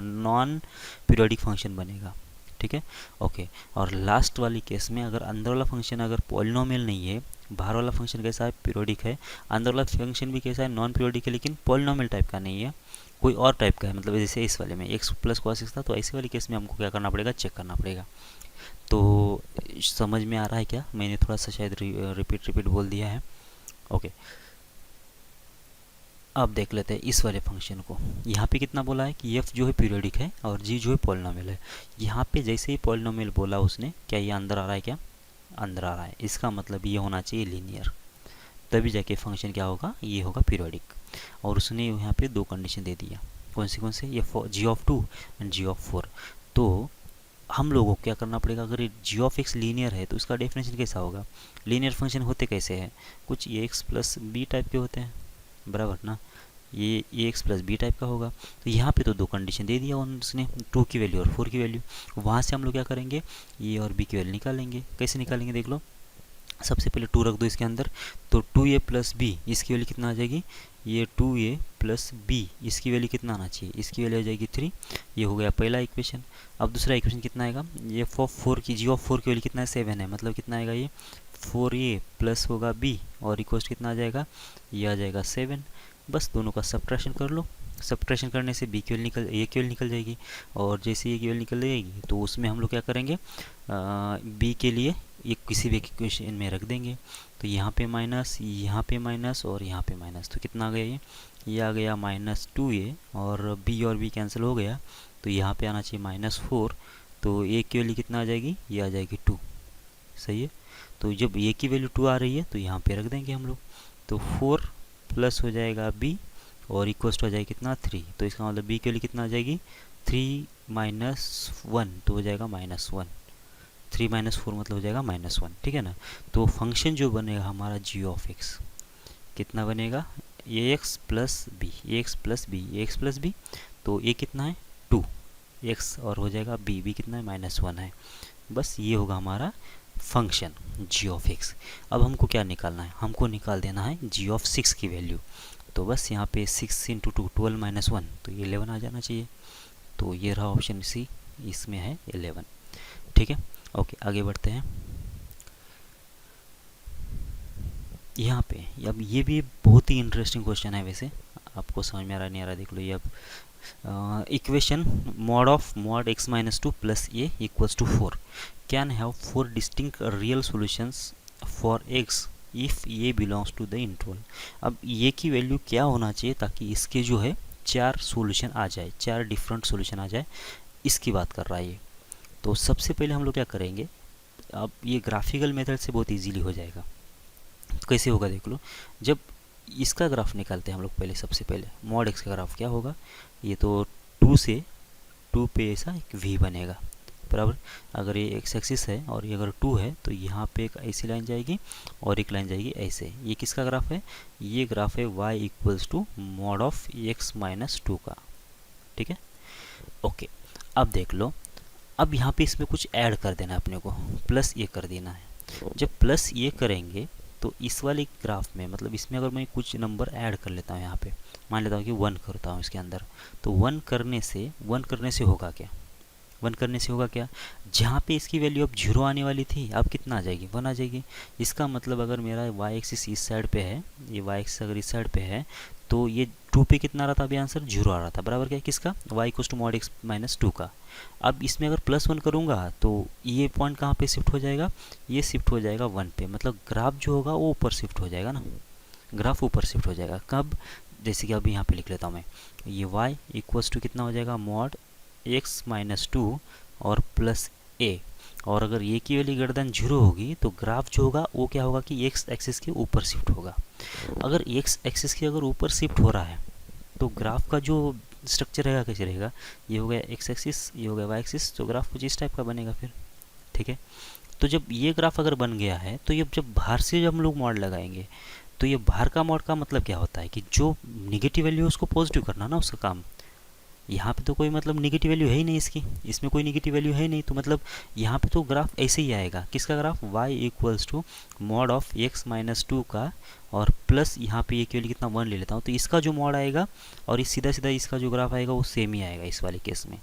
non periodic function बनेगा, ठीक है। ओके, और लास्ट वाली केस में अगर अंदर वाला फंक्शन अगर पॉलिनोमियल नहीं है, बाहर वाला फंक्शन कैसा है, पीरियोडिक है, अंदर वाला फंक्शन भी कैसा है, नॉन पीरियोडिक है लेकिन पॉलिनोमियल टाइप का नहीं है, कोई और टाइप का है, मतलब जैसे इस वाले में एक्स प्लस कॉस एक्स था, तो ऐसे वाली केस में हमको क्या करना पड़ेगा, चेक करना पड़ेगा। तो समझ में आ रहा है क्या, मैंने थोड़ा सा शायद रिपीट बोल दिया है। ओके, अब देख लेते हैं इस वाले फंक्शन को। यहाँ पे कितना बोला है कि f जो है पीरियोडिक है और g जो है पॉलिनोमियल है। यहाँ पे जैसे ही पॉलिनोमियल बोला उसने, क्या ये अंदर आ रहा है, क्या अंदर आ रहा है, इसका मतलब ये होना चाहिए लीनियर, तभी जाके फंक्शन क्या होगा, ये होगा पीरियोडिक। और उसने यहाँ पे 2 कंडीशन दे दिया, कौन से, ये g(2) एंड g(4). तो हम लोगों को क्या करना पड़ेगा, अगर g(x) लीनियर है तो उसका डेफिनेशन कैसा होगा, लीनियर फंक्शन होते कैसे हैं, कुछ ए एक्स प्लस बी टाइप के होते हैं, बराबर ना। ये ए एक्स प्लस बी टाइप का होगा। तो यहाँ पे तो दो कंडीशन दे दिया उसने, 2 की वैल्यू और 4 की वैल्यू। वहाँ से हम लोग क्या करेंगे, ए और बी की वैल्यू निकालेंगे। कैसे निकालेंगे देख लो, सबसे पहले 2 रख दो इसके अंदर, तो 2a प्लस बी इसकी वैल्यू कितना आ जाएगी, ये 2a प्लस बी इसकी वैल्यू कितना आना चाहिए, इसकी वैल्यू आ जाएगी 3। ये हो गया पहला इक्वेशन। अब दूसरा इक्वेशन कितना आएगा, ये फोर की जी ऑफ 4 की वैल्यू कितना है, 7 है, मतलब कितना आएगा ये 4a प्लस होगा b और इक्वल्स कितना आ जाएगा, ये आ जाएगा 7। बस दोनों का सब्ट्रैक्शन कर लो, सब्ट्रैक्शन करने से बी की वैल्यू निकल, ए की वैल्यू निकल जाएगी, और जैसे ए की वैल्यू निकल जाएगी तो उसमें हम लोग क्या करेंगे, बी के लिए ये किसी भी इक्वेशन में रख देंगे। तो यहाँ पे माइनस, यहाँ पे माइनस और यहाँ पे माइनस, तो कितना आ गया ये आ गया -2a, और बी कैंसिल हो गया, तो यहाँ पे आना चाहिए -4। तो ए की वैल्यू कितना आ जाएगी, ये आ जाएगी 2। सही है। तो जब ए की वैल्यू 2 आ रही है तो यहाँ पे रख देंगे हम लोग, तो 4 प्लस हो जाएगा बी और इक्वल्स टू हो जाएगी कितना 3। तो इसका मतलब बी की वैल्यू कितना आ जाएगी 3 - 1, तो हो जाएगा -1। 3 - 4 मतलब हो जाएगा -1, ठीक है ना। तो फंक्शन जो बनेगा हमारा जी ऑफ एक्स कितना बनेगा, ए एक्स प्लस बी, ए एक्स प्लस बी, ए एक्स प्लस बी, तो ए कितना है 2 एक्स और हो जाएगा बी कितना है -1 है। बस ये होगा हमारा फंक्शन जी ऑफ एक्स। अब हमको क्या निकालना है, हमको निकाल देना है जी ऑफ 6 की वैल्यू। तो बस यहाँ पे 6 × 2 12 - 1, तो ये 11 आ जाना चाहिए। तो ये रहा ऑप्शन सी, इसमें है 11। ठीक है, ओके आगे बढ़ते हैं। यहाँ पे अब ये भी बहुत ही इंटरेस्टिंग क्वेश्चन है, वैसे आपको समझ में आ रहा नहीं आ रहा देख लो। ये अब equation mod x - 2 plus a equals to 4 can have 4 distinct real solutions for x if a belongs to the interval। अब ये की वैल्यू क्या होना चाहिए ताकि इसके जो है 4 सॉल्यूशन आ जाए, 4 डिफरेंट सॉल्यूशन आ जाए, इसकी बात कर रहा है ये। तो सबसे पहले हम लोग क्या करेंगे, अब ये ग्राफिकल मेथड से बहुत इजीली हो जाएगा। तो कैसे होगा देख लो, जब इसका ग्राफ निकालते हैं हम लोग पहले, सबसे पहले मॉड एक्स का ग्राफ क्या होगा, ये तो 2 से 2 पे ऐसा एक वी बनेगा बराबर। अगर ये एक्स एक्सिस है और ये अगर 2 है तो यहाँ पे एक ऐसी लाइन जाएगी और एक लाइन जाएगी ऐसे। ये किसका ग्राफ है, ये ग्राफ है y = mod ऑफ x - 2 का। ठीक है, ओके। अब देख लो, अब यहाँ पे इसमें कुछ ऐड कर देना है अपने को, प्लस ये कर देना है। जब प्लस ये करेंगे तो इस वाले ग्राफ में, मतलब इसमें अगर मैं कुछ नंबर ऐड कर लेता हूँ, यहाँ पे मान लेता हूँ कि 1 करता हूँ इसके अंदर, तो 1 करने से होगा क्या, 1 करने से होगा क्या, जहाँ पे इसकी वैल्यू अब 0 आने वाली थी अब कितना आ जाएगी, 1 आ जाएगी। इसका मतलब अगर मेरा y एक्सिस इस साइड पे है, ये y एक्सिस अगर इस साइड पे है, तो ये 2 पे कितना आ रहा था, अभी आंसर 0 आ रहा था बराबर। क्या किसका, y = mod x - 2 का। अब इसमें अगर +1 करूँगा तो ये पॉइंट कहाँ पे शिफ्ट हो जाएगा, ये शिफ्ट हो जाएगा 1 पे, मतलब ग्राफ जो होगा वो ऊपर शिफ्ट हो जाएगा ना, ग्राफ ऊपर शिफ्ट हो जाएगा। कब, जैसे कि अभी यहाँ पे लिख लेता हूँ मैं, ये y = कितना हो जाएगा mod x - 2 और प्लस a, और अगर ये की वैल्यू ग्रेटर देन 0 होगी तो ग्राफ जो होगा वो क्या होगा कि x एक्सिस के ऊपर शिफ्ट होगा। अगर x एक्सिस के अगर ऊपर शिफ्ट हो रहा है तो ग्राफ का जो स्ट्रक्चर रहेगा कैसे रहेगा, ये हो गया x एक्सिस, ये हो गया y एक्सिस, तो ग्राफ कुछ इस टाइप का बनेगा फिर। ठीक है, तो जब ये ग्राफ अगर बन गया है तो ये जब बाहर से जब हम लोग मॉड लगाएंगे तो ये बाहर का मॉड का मतलब क्या होता है कि जो निगेटिव वैल्यू है उसको पॉजिटिव करना ना, उसका काम। यहाँ पे तो कोई मतलब निगेटिव वैल्यू है ही नहीं इसकी, इसमें कोई निगेटिव वैल्यू है ही नहीं, तो मतलब यहाँ पे तो ग्राफ ऐसे ही आएगा। किसका graph, y = mod of x - 2 का, और प्लस यहाँ पे ये की वैल्यू कितना 1 ले लेता हूँ, तो इसका जो मॉड आएगा और इस सीधा सीधा इसका जो ग्राफ आएगा वो सेम ही आएगा इस वाले केस में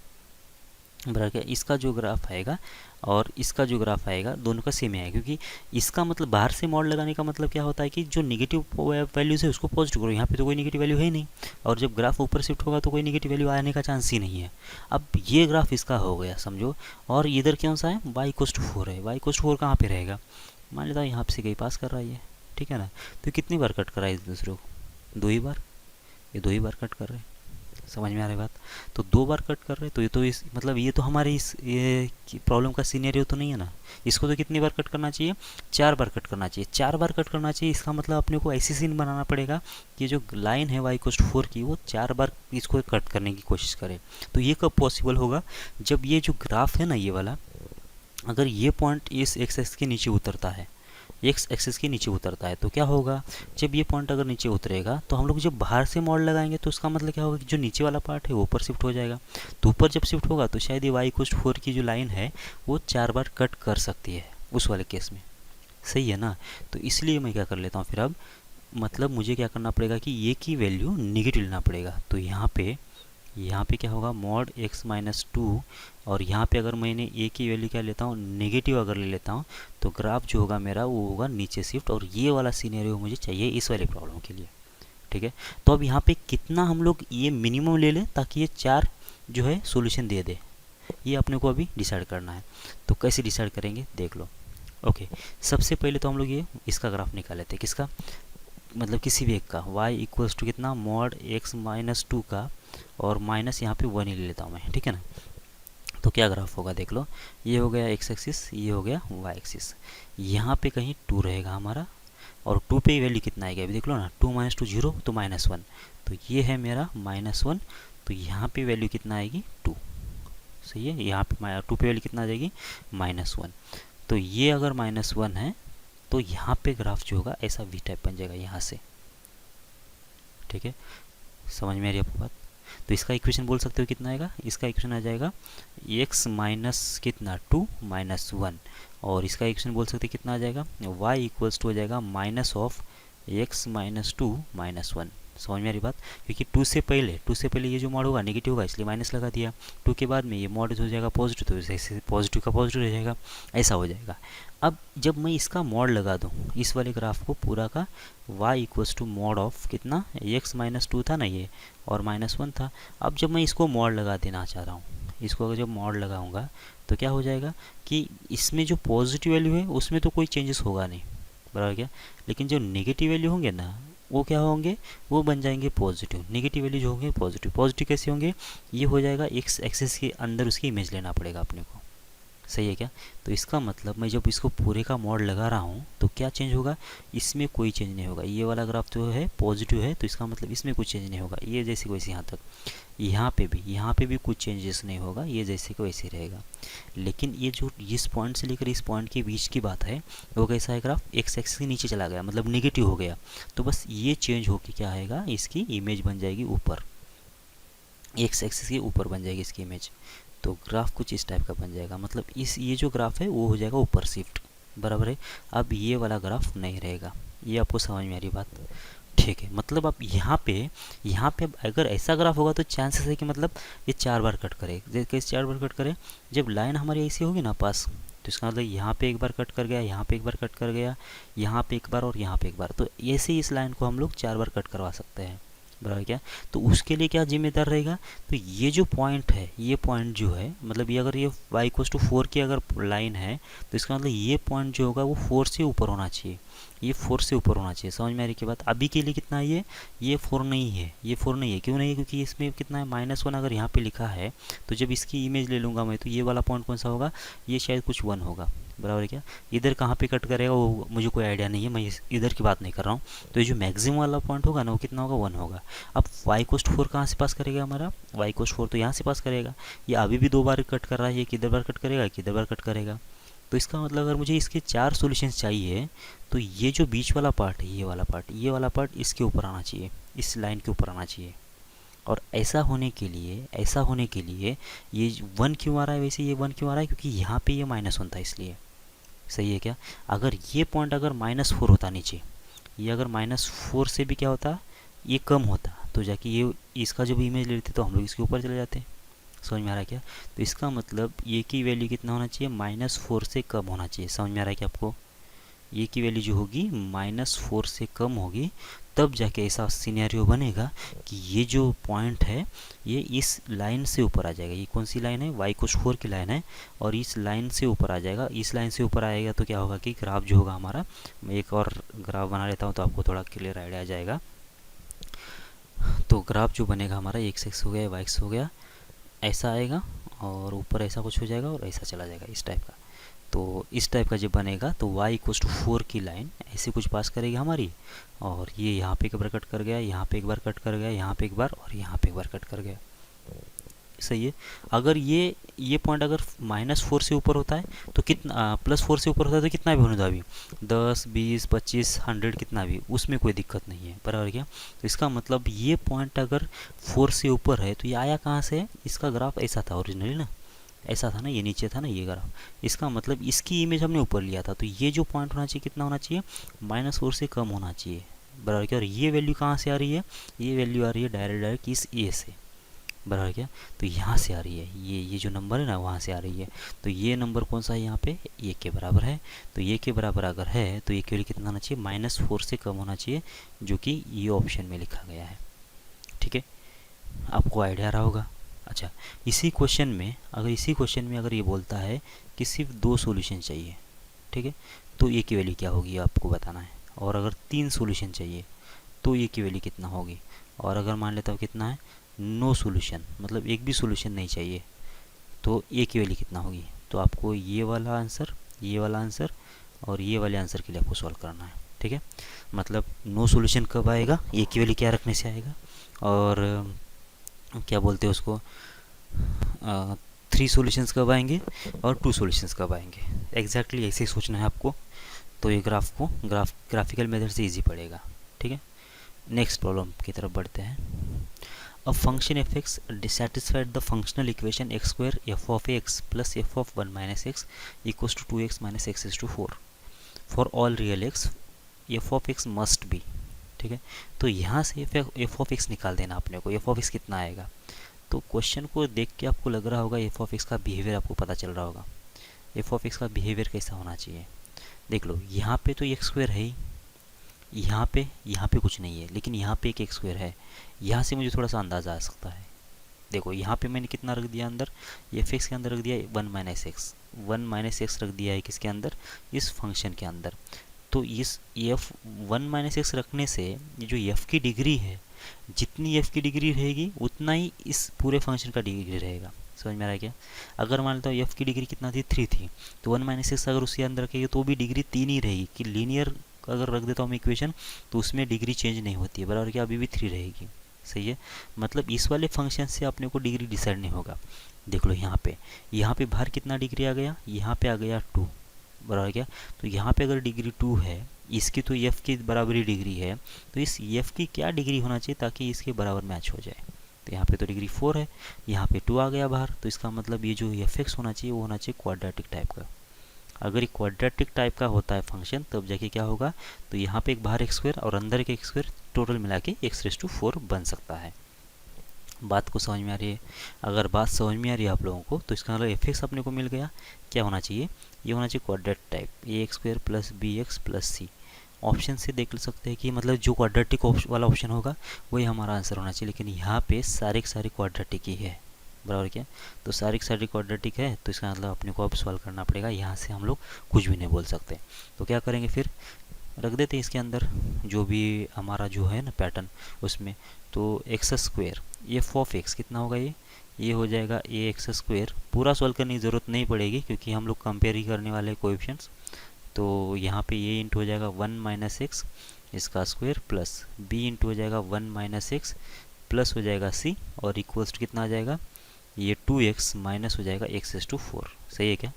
बराबर। इसका जो ग्राफ आएगा और इसका जो ग्राफ आएगा दोनों का सेम आएगा, क्योंकि इसका मतलब बाहर से मॉड लगाने का मतलब क्या होता है कि जो निगेटिव वैल्यूज है उसको पॉजिटिव करो। यहाँ पे तो कोई निगेटिव वैल्यू है ही नहीं, और जब ग्राफ ऊपर शिफ्ट होगा तो कोई निगेटिव वैल्यू आने का चांस ही नहीं है। अब ये ग्राफ इसका हो गया समझो, और इधर कौन सा है, y = 4 है। y = 4 कहाँ पे रहेगा, मान लेता हूँ यहाँ से कहीं पास कर रहा है ये, ठीक है ना। तो कितनी बार कट कर रहा है एक दूसरे को, 2 ही बार, ये 2 ही बार कट कर रहे हैं, समझ में आ रही बात। तो 2 बार कट कर रहे, तो ये तो इस मतलब ये तो हमारे इस प्रॉब्लम का सीनेरियो तो नहीं है ना। इसको तो कितनी बार कट करना चाहिए, 4 बार कट करना चाहिए, 4 बार कट करना चाहिए। इसका मतलब अपने को ऐसी सीन बनाना पड़ेगा कि जो लाइन है y = 4 की वो 4 बार इसको कट करने की कोशिश करे। तो ये कब पॉसिबल होगा, जब ये जो ग्राफ है ना ये वाला, अगर ये पॉइंट इस एक्स एक्स के नीचे उतरता है, एक्स एक्सिस के नीचे उतरता है। तो क्या होगा, जब ये पॉइंट अगर नीचे उतरेगा तो हम लोग जब बाहर से मॉड लगाएंगे तो उसका मतलब क्या होगा कि जो नीचे वाला पार्ट है वो ऊपर शिफ्ट हो जाएगा। तो ऊपर जब शिफ्ट होगा तो शायद ये वाई इक्वल्स टू 4 की जो लाइन है वो 4 बार कट कर सकती है उस वाले केस में। सही है ना। तो इसलिए मैं क्या कर लेता हूँ फिर, अब मतलब मुझे क्या करना पड़ेगा कि ये की वैल्यू निगेटिव लेना पड़ेगा। तो यहाँ पे क्या होगा, मॉड x माइनस टू, और यहाँ पे अगर मैंने a की वैल्यू क्या लेता हूँ, नेगेटिव अगर ले लेता हूँ, तो ग्राफ जो होगा मेरा वो होगा नीचे शिफ्ट। और ये वाला सीनेरियो मुझे चाहिए इस वाली प्रॉब्लम के लिए। ठीक है, तो अब यहाँ पे कितना हम लोग ये मिनिमम ले लें ताकि ये 4 जो है सोल्यूशन दे दे, ये अपने को अभी डिसाइड करना है। तो कैसे डिसाइड करेंगे देख लो। ओके, सबसे पहले तो हम लोग ये इसका ग्राफ निकाल लेते हैं। किसका, मतलब किसी भी एक का, y इक्वल्स टू कितना, मॉड x माइनस टू का, और माइनस यहाँ पे 1 ही ले लेता हूँ मैं। ठीक है ना। तो क्या ग्राफ होगा देख लो, ये हो गया x एक्सिस, ये हो गया y एक्सिस। यहाँ पे कहीं 2 रहेगा हमारा, और 2 पे वैल्यू कितना आएगा अभी देख लो ना, 2 माइनस टू 0, तो -1। तो ये है मेरा -1। तो यहाँ पे वैल्यू कितना आएगी, 2। सही है, यहाँ पे 2 पे वैल्यू कितना आ जाएगी, -1। तो ये अगर -1 है तो यहाँ पे ग्राफ जो होगा ऐसा वी टाइप बन जाएगा यहाँ से। ठीक है, समझ में आ रही है आपको बात। तो इसका इक्वेशन बोल सकते हो कितना आएगा, इसका इक्वेशन आ जाएगा x माइनस कितना, 2 माइनस 1। और इसका इक्वेशन बोल सकते कितना आ जाएगा, y इक्वल्स टू हो जाएगा minus of x minus 2 minus 1। समझ में आ रही बात, क्योंकि 2 से पहले ये जो मॉड होगा नेगेटिव होगा इसलिए माइनस लगा दिया। 2 के बाद में ये मॉड हो जाएगा पॉजिटिव, तो जैसे पॉजिटिव का पॉजिटिव रह जाएगा, ऐसा हो जाएगा। अब जब मैं इसका मॉड लगा दूँ इस वाले ग्राफ को पूरा का, y equals to mod of कितना, x माइनस 2 था ना ये, और -1 था। अब जब मैं इसको मॉड लगा देना चाह रहा हूँ, इसको अगर जब मॉड लगाऊंगा तो क्या हो जाएगा कि इसमें जो पॉजिटिव वैल्यू है उसमें तो कोई चेंजेस होगा नहीं, बराबर क्या। लेकिन जो नेगेटिव वैल्यू होंगे ना वो क्या होंगे, वो बन जाएंगे पॉजिटिव। नेगेटिव वैल्यू जो होंगे पॉजिटिव, पॉजिटिव कैसे होंगे, ये हो जाएगा एक्स एक्सिस के अंदर उसकी इमेज लेना पड़ेगा अपने को। सही है क्या। तो इसका मतलब मैं जब इसको पूरे का मॉड लगा रहा हूँ तो क्या चेंज होगा, इसमें कोई चेंज नहीं होगा। ये वाला ग्राफ जो है पॉजिटिव है तो इसका मतलब इसमें कुछ चेंज नहीं होगा, ये जैसे को वैसे यहाँ तक। यहाँ पे भी कुछ चेंजेस नहीं होगा, ये जैसे को वैसे रहेगा। लेकिन ये जो इस पॉइंट से लेकर इस पॉइंट के बीच की बात है वो कैसा है, ग्राफ एक्स एक्सिस के नीचे चला गया, मतलब नेगेटिव हो गया। तो बस ये चेंज होकर क्या आएगा, इसकी इमेज बन जाएगी ऊपर, एक्स एक्सिस के ऊपर बन जाएगी इसकी इमेज। तो ग्राफ कुछ इस टाइप का बन जाएगा, मतलब इस ये जो ग्राफ है वो हो जाएगा ऊपर शिफ्ट, बराबर है। अब ये वाला ग्राफ नहीं रहेगा, ये आपको समझ में आ रही बात। ठीक है, मतलब अब यहाँ पे अब अगर ऐसा ग्राफ होगा तो चांसेस है कि मतलब ये 4 बार कट करे। कैसे 4 बार कट करे, जब लाइन हमारी ऐसी होगी ना पास, तो इसका मतलब यहाँ पे एक बार कट कर गया, यहाँ पे एक बार कट कर गया, यहाँ पे एक बार और यहाँ पे एक बार। तो ऐसे ही इस लाइन को हम लोग 4 बार कट करवा सकते हैं, बराबर क्या। तो उसके लिए क्या जिम्मेदार रहेगा, तो ये जो पॉइंट है, ये पॉइंट जो है, मतलब ये अगर ये y इक्वल्स टू 4 की अगर लाइन है तो इसका मतलब ये पॉइंट जो होगा वो 4 से ऊपर होना चाहिए, ये 4 से ऊपर होना चाहिए। समझ में आ रही की बात। अभी के लिए कितना है ये 4 नहीं है, ये 4 नहीं है। क्यों नहीं है, क्योंकि इसमें कितना है, -1 अगर यहाँ पे लिखा है तो जब इसकी इमेज ले लूँगा मैं तो ये वाला पॉइंट कौन सा होगा, ये शायद कुछ 1 होगा, बराबर क्या। इधर कहाँ पे कट करेगा वो मुझे कोई आइडिया नहीं है, मैं इधर की बात नहीं कर रहा हूँ। तो ये जो मैक्सिमम वाला पॉइंट होगा ना वो कितना होगा, 1 होगा। अब y कोस्ट 4 कहाँ से पास करेगा हमारा, y कोस्ट 4 तो यहाँ से पास करेगा। ये अभी भी 2 बार कट कर रहा है, ये किधर बार कट करेगा, किधर बार कट करेगा। तो इसका मतलब अगर मुझे इसके 4 सॉल्यूशंस चाहिए तो ये जो बीच वाला पार्ट है, ये वाला पार्ट इसके ऊपर आना चाहिए, इस लाइन के ऊपर आना चाहिए। और ऐसा होने के लिए ये 1 क्यों आ रहा है, वैसे ये 1 क्यों आ रहा है, क्योंकि यहाँ पे ये -1 था इसलिए। सही है क्या। अगर ये पॉइंट अगर -4 होता नीचे, ये अगर -4 से भी क्या होता, ये कम होता, तो जाके ये इसका जब इमेज लेते तो हम लोग इसके ऊपर चले जाते। समझ में आ रहा है क्या। तो इसका मतलब ये की वैल्यू कितना होना चाहिए, -4 से कम होना चाहिए। समझ में आ रहा है क्या आपको। ये की वैल्यू जो होगी -4 से कम होगी, तब जाके ऐसा सिनेरियो बनेगा कि ये जो पॉइंट है ये इस लाइन से ऊपर आ जाएगा। ये कौन सी लाइन है, y कोस 4 की लाइन है, और इस लाइन से ऊपर आ जाएगा। इस लाइन से ऊपर आएगा तो क्या होगा कि ग्राफ जो होगा हमारा, मैं एक और ग्राफ बना लेता हूँ तो आपको थोड़ा क्लियर आइडिया आ जाएगा। तो ग्राफ जो बनेगा हमारा x एक्स हो गया, y एक्स हो गया, ऐसा आएगा और ऊपर ऐसा कुछ हो जाएगा और ऐसा चला जाएगा इस टाइप का। तो इस टाइप का जब बनेगा तो y इक्वल्स टू 4 की लाइन ऐसे कुछ पास करेगी हमारी, और ये यहाँ पे एक बार कट कर गया, यहाँ पे एक बार कट कर गया, यहाँ पे एक बार और यहाँ पे एक बार कट कर गया। सही है। अगर ये पॉइंट अगर -4 से ऊपर होता है तो कितना, +4 से ऊपर होता है तो कितना भी होने दो अभी, 10 20 25 100 कितना भी, उसमें कोई दिक्कत नहीं है, बराबर क्या। तो इसका मतलब ये पॉइंट अगर 4 से ऊपर है तो ये आया कहाँ से है, इसका ग्राफ ऐसा था ओरिजिनली ना, ऐसा था ना, ये नीचे था ना ये ग्राफ, इसका मतलब इसकी इमेज हमने ऊपर लिया था, तो ये जो पॉइंट होना चाहिए कितना होना चाहिए, -4 से कम होना चाहिए, बराबर क्या। और ये वैल्यू कहाँ से आ रही है, ये वैल्यू आ रही है डायरेक्ट इस ए से, बराबर क्या। तो यहाँ से आ रही है, ये जो नंबर है ना वहाँ से आ रही है। तो ये नंबर कौन सा है यहाँ पे, ये के बराबर है। तो ये के बराबर अगर है तो ये के लिए कितना होना चाहिए, -4 से कम होना चाहिए, जो कि ये ऑप्शन में लिखा गया है। ठीक है, आपको आइडिया रहा होगा। अच्छा, इसी क्वेश्चन में अगर ये बोलता है कि सिर्फ 2 सॉल्यूशन चाहिए, ठीक है, तो ये की वैल्यू क्या होगी आपको बताना है। और अगर 3 सॉल्यूशन चाहिए तो ये की वैल्यू कितना होगी। और अगर मान लेता हूँ कितना है, नो सॉल्यूशन, मतलब एक भी सॉल्यूशन नहीं चाहिए, तो ए की वैल्यू कितना होगी। तो आपको ये वाला आंसर, ये वाला आंसर और ये वाले आंसर के लिए आपको सॉल्व करना है। ठीक है, मतलब नो सॉल्यूशन कब आएगा, ए की वैल्यू क्या रखने से आएगा, और क्या बोलते हैं उसको, 3 सॉल्यूशंस कब आएंगे और 2 सॉल्यूशंस कब आएंगे। एग्जैक्टली ऐसे ही सोचना है आपको, तो ये ग्राफिकल मेथड से इजी पड़ेगा। ठीक है, नेक्स्ट प्रॉब्लम की तरफ बढ़ते हैं। A function f(x) dissatisfied the functional equation x square f of x plus f of 1 minus x equals to 2x minus x is to 4 for all real x f of x must be। ठीक है, तो यहाँ से f of x निकाल देना अपने को, f of x कितना आएगा। तो क्वेश्चन को देख के आपको लग रहा होगा f of x का बिहेवियर आपको पता चल रहा होगा, f of x का बिहेवियर कैसा होना चाहिए। देख लो, यहाँ पे तो एक्स स्क्वायर है ही, यहाँ पे कुछ नहीं है, लेकिन यहाँ पे एक एक्स स्क्वायर है। यहाँ से मुझे थोड़ा सा अंदाज़ा आ सकता है। देखो यहाँ पे मैंने कितना रख दिया अंदर, एफ एक्स के अंदर रख दिया 1 - x रख दिया है किसके अंदर, इस फंक्शन के अंदर। तो इस एफ 1 - x रखने से ये जो एफ की डिग्री है, जितनी एफ की डिग्री रहेगी उतना ही इस पूरे फंक्शन का डिग्री रहेगा। समझ में आ रहा है क्या। अगर मान लेता हूँ एफ की डिग्री कितना थी, 3 थी, तो 1 - x अगर उसके अंदर रखेंगे तो भी डिग्री 3 ही रहेगी। कि लीनियर अगर रख देता हूँ मैं इक्वेशन तो उसमें डिग्री चेंज नहीं होती है, बराबर क्या, अभी भी 3 रहेगी। सही है, मतलब इस वाले फंक्शन से अपने को डिग्री डिसाइड नहीं होगा। देख लो यहाँ पे बाहर कितना डिग्री आ गया, यहाँ पे आ गया 2, बराबर क्या। तो यहाँ पे अगर डिग्री 2 है, इसकी तो एफ की बराबरी डिग्री है, तो इस एफ की क्या डिग्री होना चाहिए ताकि इसके बराबर मैच हो जाए। तो यहाँ पे तो डिग्री 4 है, यहाँ पे 2 आ गया बाहर, तो इसका मतलब ये जो एफ एक्स होना चाहिए वो होना चाहिए क्वाड्रेटिक टाइप का। अगर ये क्वाड्रेटिक टाइप का होता है फंक्शन तब जाके क्या होगा, तो यहाँ पे एक बाहर एक्स स्क्वायर और अंदर एक एक्स स्क्वायर, टोटल मिला के x⁴ बन सकता है। बात को समझ में आ रही है। अगर बात समझ में आ रही है आप लोगों को, तो इसका मतलब एफ एक्स अपने को मिल गया, क्या होना चाहिए, ये होना चाहिए quadratic type, ax² + bx + c। Option से देख सकते हैं कि मतलब जो क्वाड्रेटिक वाला ऑप्शन होगा वही हमारा आंसर होना चाहिए, लेकिन यहाँ पे सारे के सारे क्वाड्रेटिक ही है, बराबर क्या। तो सारी क्वाड्रेटिक है, तो इसका मतलब अपने को अब सॉल्व करना पड़ेगा। यहाँ से हम लोग कुछ भी नहीं बोल सकते। तो क्या करेंगे, फिर रख देते हैं इसके अंदर जो भी हमारा जो है ना पैटर्न उसमें। तो x² एफ ऑफ एक्स कितना होगा, ये हो जाएगा ax²। पूरा सॉल्व करने की ज़रूरत नहीं पड़ेगी क्योंकि हम लोग कंपेयर ही करने वाले हैं कोएफिशिएंट्स। तो यहाँ पे ये इंटू हो जाएगा 1 - x इसका स्क्वायर प्लस b इंटू हो जाएगा 1 - x प्लस हो जाएगा c, और इक्वल्स टू कितना आ जाएगा, ये 2x माइनस हो जाएगा x⁴। सही है क्या।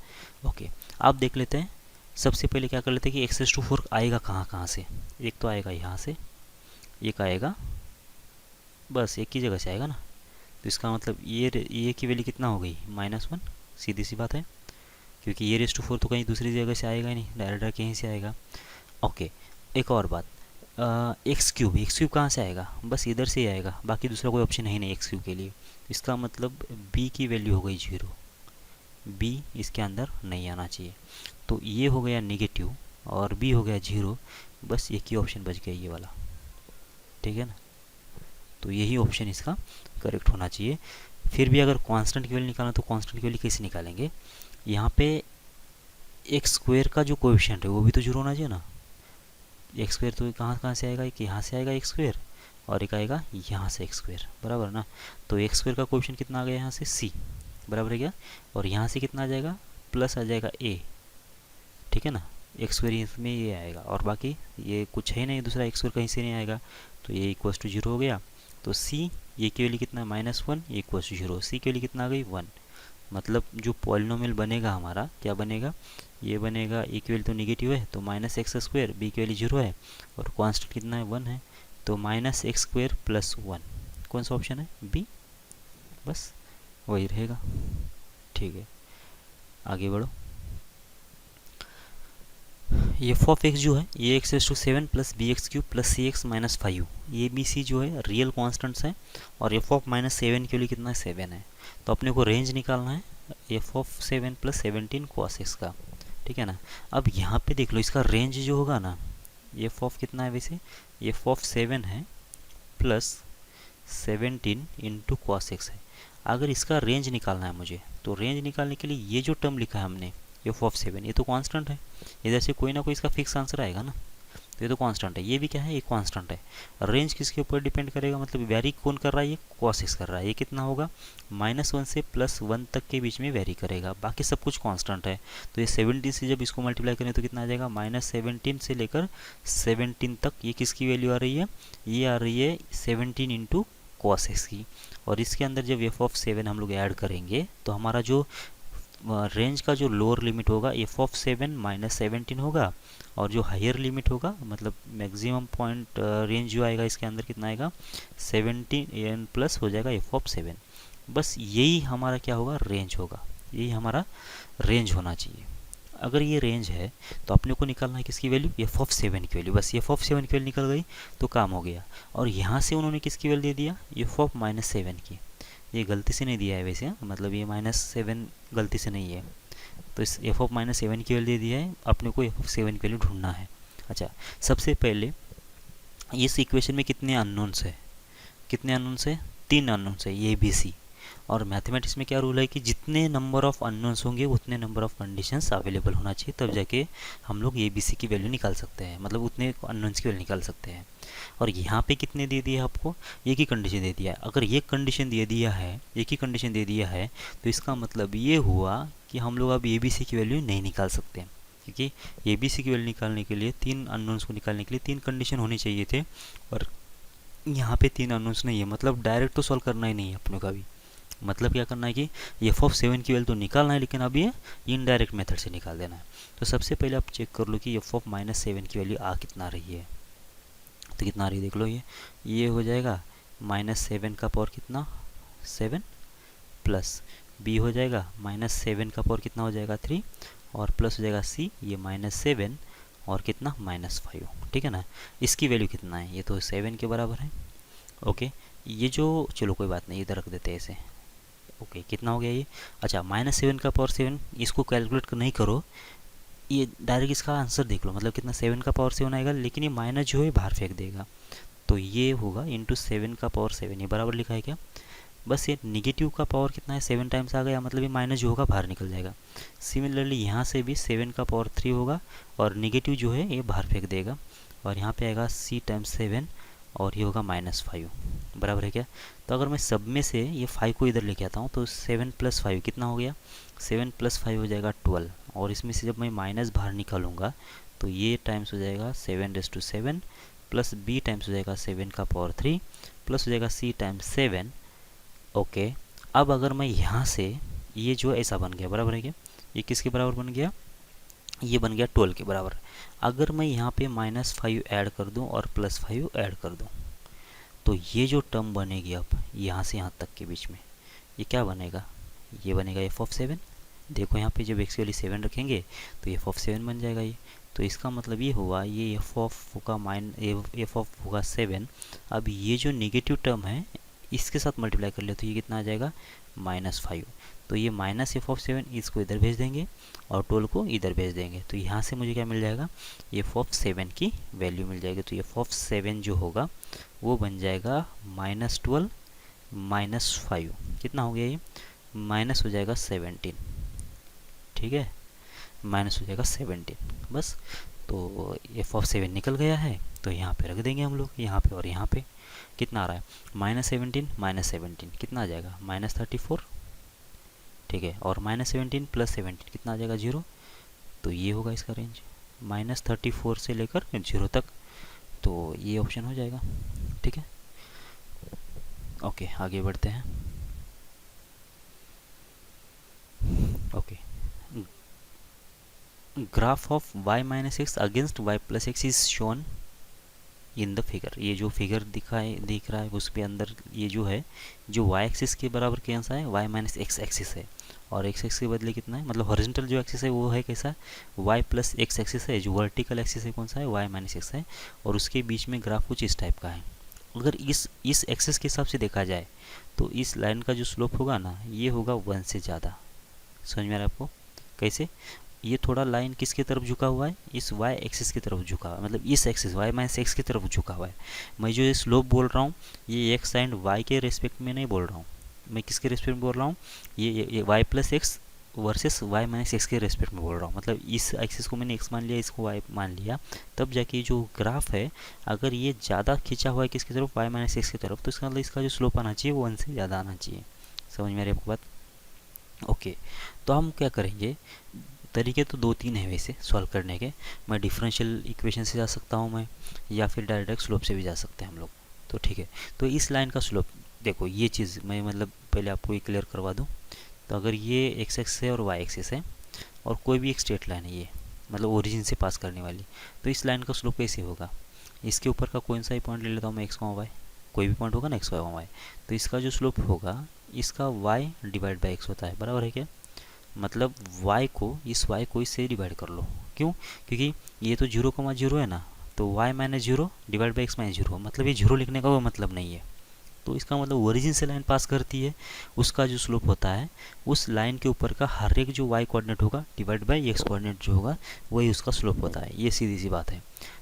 ओके, आप देख लेते हैं। सबसे पहले क्या कर लेते हैं कि x⁴ आएगा कहाँ से। एक तो आएगा यहाँ से, एक आएगा, बस एक ही जगह से आएगा ना। तो इसका मतलब ये की वैल्यू कितना हो गई, -1, सीधी सी बात है, क्योंकि ये x⁴ तो कहीं दूसरी जगह से आएगा ही नहीं, डायरेक्ट यहीं से आएगा। ओके, एक और बात, x³ कहाँ से आएगा, बस इधर से ही आएगा, बाकी दूसरा कोई ऑप्शन है ही नहीं x³ के लिए। इसका मतलब b की वैल्यू हो गई 0, b इसके अंदर नहीं आना चाहिए। तो ये हो गया नेगेटिव और b हो गया 0, बस एक ही ऑप्शन बच गया, ये वाला। ठीक है ना, तो यही ऑप्शन इसका करेक्ट होना चाहिए। फिर भी अगर कांस्टेंट की वैल्यू निकालना तो कांस्टेंट की वैल्यू कैसे निकालेंगे, यहाँ पे x² का जो कोएफिशिएंट है वो भी तो 0 होना चाहिए ना। x² तो कहाँ से आएगा, एक यहाँ से आएगा x² और एक आएगा यहाँ से x², बराबर ना। तो x² का कोएफिशिएंट कितना आ गया यहाँ से c, बराबर है क्या। और यहाँ से कितना आ जाएगा, प्लस आ जाएगा a, ठीक है ना। x² इसमें ये आएगा और बाकी ये कुछ है नहीं, दूसरा x² कहीं से नहीं आएगा, तो ये = 0 हो गया। तो सी ये की वैल्यू कितना है -1, ये इक्वल टू 0, सी की वैल्यू कितना आ गई 1। मतलब जो पॉलिनोमियल बनेगा हमारा क्या बनेगा, ये बनेगा ए की वैल्यू तो निगेटिव है तो -x², बी की वैल्यू 0 है और कांस्टेंट कितना है 1 है, तो -x² + 1, कौन सा ऑप्शन है, बी, बस वही रहेगा। ठीक है, आगे बढ़ो। एफ ऑफ एक्स जो है ये x⁷ plus bx³ plus cx-5, ये बी सी जो है रियल कॉन्स्टेंट्स हैं और एफ ऑफ -7 के लिए कितना है 7 है, तो अपने को रेंज निकालना है F of 7 plus 17 cos x का। ठीक है ना। अब यहाँ पे देख लो इसका रेंज जो होगा ना, एफ ऑफ कितना है वैसे, एफ ऑफ 7 है प्लस 17 इंटू cos x है। अगर इसका रेंज निकालना है मुझे, तो रेंज निकालने के लिए ये जो टर्म लिखा है हमने एफ ऑफ 7, ये तो कांस्टेंट है, इधर से कोई ना कोई इसका फिक्स आंसर आएगा ना, तो ये तो कांस्टेंट है, ये भी क्या है, ये कांस्टेंट है। रेंज किसके ऊपर डिपेंड करेगा, मतलब वेरी कौन कर रहा है, ये cos x कर रहा है, ये कितना होगा -1 से +1 तक के बीच में वेरी करेगा, बाकी सब कुछ कांस्टेंट है। तो ये 17 से जब इसको मल्टीप्लाई करें तो कितना आ जाएगा, -17 से लेकर 17 तक, ये किसकी वैल्यू आ रही है, ये आ रही है 17 इंटू cos x की। और इसके अंदर जब एफ ऑफ 7 हम लोग ऐड करेंगे तो हमारा जो रेंज का जो लोअर लिमिट होगा एफ ऑफ 7 -17 होगा, और जो हायर लिमिट होगा मतलब मैक्सिमम पॉइंट रेंज जो आएगा इसके अंदर कितना आएगा 17 प्लस हो जाएगा एफ ऑफ 7। बस यही हमारा क्या होगा, रेंज होगा, यही हमारा रेंज होना चाहिए। अगर ये रेंज है तो अपने को निकालना है किसकी वैल्यू, एफ ऑफ 7 की वैल्यू, बस एफ ऑफ 7 की वैल्यू निकल गई तो काम हो गया। और यहाँ से उन्होंने किसकी वैल्यू दे दिया, एफ ऑफ -7 की, ये गलती से नहीं दिया है वैसे, मतलब ये -7 गलती से नहीं है, तो इस एफ ऑफ -7 की वैल्यू दे दिया है, अपने को एफ ऑफ 7 की वैल्यू ढूंढना है। अच्छा, सबसे पहले इस इक्वेशन में कितने अननोन्स है, कितने अननोन्स है, 3 अननोन्स है, ए बी सी। और मैथमेटिक्स में क्या रूल है कि जितने नंबर ऑफ अननोन्स होंगे उतने नंबर ऑफ कंडीशंस अवेलेबल होना चाहिए, तब जाके हम लोग ए बी सी की वैल्यू निकाल सकते हैं, मतलब उतने अननोन्स की वैल्यू निकाल सकते हैं। और यहाँ पे कितने दे दिया है आपको, एक ही कंडीशन दे दिया है। अगर ये कंडीशन दे दिया है, एक ही कंडीशन दे दिया है, तो इसका मतलब ये हुआ कि हम लोग अब ए बी सी की वैल्यू नहीं निकाल सकते, क्योंकि ए बी सी की वैल्यू निकालने के लिए 3 अननोन्स को निकालने के लिए 3 कंडीशन होनी चाहिए थे, और यहाँ पे 3 अननोन्स नहीं है, मतलब डायरेक्ट तो सॉल्व करना ही नहीं है अपने का भी, मतलब क्या करना है कि एफ ऑफ 7 की वैल्यू तो निकालना है, लेकिन अब ये इनडायरेक्ट मेथड से निकाल देना है। तो सबसे पहले आप चेक कर लो कि एफ ऑफ -7 की वैल्यू आ कितना रही है, तो कितना आ रही है देख लो, ये हो जाएगा -7 का पावर कितना 7, प्लस बी हो जाएगा -7 का पावर कितना हो जाएगा 3, और प्लस हो जाएगा सी ये -7 और कितना -5। ठीक है ना। इसकी वैल्यू कितना है, ये तो 7 के बराबर है। ओके, ये जो चलो कोई बात नहीं, इधर रख देते हैं इसे। ओके, कितना हो गया ये, अच्छा -7 का पावर 7, इसको कैलकुलेट नहीं करो, ये डायरेक्ट इसका आंसर देख लो, मतलब कितना 7 का पावर 7 आएगा, लेकिन ये माइनस जो है बाहर फेंक देगा, तो ये होगा इंटू 7 का पावर 7, ये बराबर लिखा है क्या, बस ये निगेटिव का पावर कितना है 7 टाइम्स आ गया, मतलब ये माइनस जो होगा बाहर निकल जाएगा। सिमिलरली यहाँ से भी 7 का पावर 3 होगा और निगेटिव जो है ये बाहर फेंक देगा, और यहाँ पे आएगा c टाइम्स 7 और ये होगा -5, बराबर है क्या। तो अगर मैं सब में से ये 5 को इधर लेके आता हूँ तो 7 + 5 कितना हो गया, 7 + 5 हो जाएगा 12, और इसमें से जब मैं माइनस बाहर निकालूंगा तो ये टाइम्स हो जाएगा 7⁻7 प्लस बी टाइम्स हो जाएगा 7 का पावर 3 प्लस हो जाएगा c टाइम्स 7। ओके, अब अगर मैं यहाँ से ये जो ऐसा बन गया, बराबर है क्या, ये किसके बराबर बन गया, ये बन गया 12 के बराबर। अगर मैं यहाँ पे -5 ऐड कर दूँ और +5 ऐड कर दूँ, तो ये जो टर्म बनेगी अब यहाँ से यहाँ तक के बीच में, ये क्या बनेगा, ये बनेगा एफ ऑफ 7। देखो यहाँ पे जब एक्स की वैल्यू 7 रखेंगे तो एफ ऑफ 7 बन जाएगा ये, तो इसका मतलब ये हुआ ये एफ ऑफ होगा एफ ऑफ होगा 7। अब ये जो नेगेटिव टर्म है इसके साथ मल्टीप्लाई कर ले तो ये कितना आ जाएगा -5, तो ये माइनस एफ ऑफ 7 इसको इधर भेज देंगे और 12 को इधर भेज देंगे, तो यहाँ से मुझे क्या मिल जाएगा, एफ ऑफ 7 की वैल्यू मिल जाएगी। तो एफ ऑफ 7 जो होगा वो बन जाएगा -12 -5, कितना हो गया ये, माइनस हो जाएगा 17, ठीक है, माइनस हो जाएगा 17 बस। तो एफ ऑफ 7 निकल गया है, तो यहाँ पे रख देंगे हम लोग, यहाँ पे और यहाँ पे कितना आ रहा है -17 -17 कितना आ जाएगा -34, ठीक है, और -17 + 17 कितना आ जाएगा 0, तो ये होगा इसका रेंज -34 से लेकर 0 तक, तो ये ऑप्शन हो जाएगा। ठीक है, ओके, आगे बढ़ते हैं। Okay, graph of y minus x against y plus x is shown in the figure. ये जो फिगर दिख रहा है उसके अंदर ये जो है, जो y एक्सिस के बराबर कैसा है, y माइनस एक्स एक्सिस है, और एक्स एक्सिस के बदले कितना है, मतलब हॉरिजॉन्टल जो एक्सिस है वो है कैसा, y प्लस एक्स एक्सिस है। जो वर्टिकल एक्सिस है कौन सा है, y माइनस एक्स है, और उसके बीच में ग्राफ कुछ इस टाइप का है। अगर इस एक्सिस के हिसाब से देखा जाए तो इस लाइन का जो स्लोप होगा ना, ये होगा 1 से ज़्यादा। समझ में आ रहा है आपको कैसे? ये थोड़ा लाइन किसकी तरफ झुका हुआ है, इस y एक्सिस की तरफ झुका हुआ है, मतलब इस एक्सिस y माइनस एक्स की तरफ झुका हुआ है। मैं जो ये स्लोप बोल रहा हूँ, ये x एंड y के रेस्पेक्ट में नहीं बोल रहा हूँ, मैं किसके रेस्पेक्ट में बोल रहा हूँ, ये y plus x versus y minus x के रेस्पेक्ट में बोल रहा हूँ। मतलब इस एक्सिस को मैंने x मान लिया, इसको y मान लिया, तब जाके जो ग्राफ है अगर ये ज़्यादा खींचा हुआ है किसकी तरफ, y माइनस एक्स की तरफ, तो इसका मतलब इसका जो स्लोप आना चाहिए वो 1 से ज़्यादा आना चाहिए। समझ में आ रही है आपको बात? ओके, तो हम क्या करेंगे, तरीके तो 2-3 हैं वैसे सॉल्व करने के। मैं डिफरेंशियल इक्वेशन से जा सकता हूँ मैं, या फिर डायरेक्ट स्लोप से भी जा सकते हैं हम लोग। तो ठीक है, तो इस लाइन का स्लोप देखो, ये चीज़ मैं मतलब पहले आपको ये क्लियर करवा दूँ। तो अगर ये एक्स एक्स है और वाई एक्सिस है और कोई भी एक स्ट्रेट लाइन है ये, मतलब ओरिजिन से पास करने वाली, तो इस लाइन का स्लोप कैसे होगा, इसके ऊपर का कोई सा ही पॉइंट ले लेता हूँ मैं, एक्स वाई, कोई भी पॉइंट होगा ना एक्स वाई, तो इसका जो स्लोप होगा इसका y डिवाइड बाई एक्स होता है, बराबर है क्या? मतलब y को इससे डिवाइड कर लो। क्यों? क्योंकि ये तो 0,0 है ना, तो y minus zero divide by x minus zero, मतलब ये जीरो लिखने का वो मतलब नहीं है। तो इसका मतलब ओरिजिन से लाइन पास करती है, उसका जो स्लोप होता है उस लाइन के ऊपर का हर एक जो y कोऑर्डिनेट होगा डिवाइड बाई एक्स कोऑर्डिनेट जो होगा वही उसका स्लोप होता है। ये सीधी सी बात है।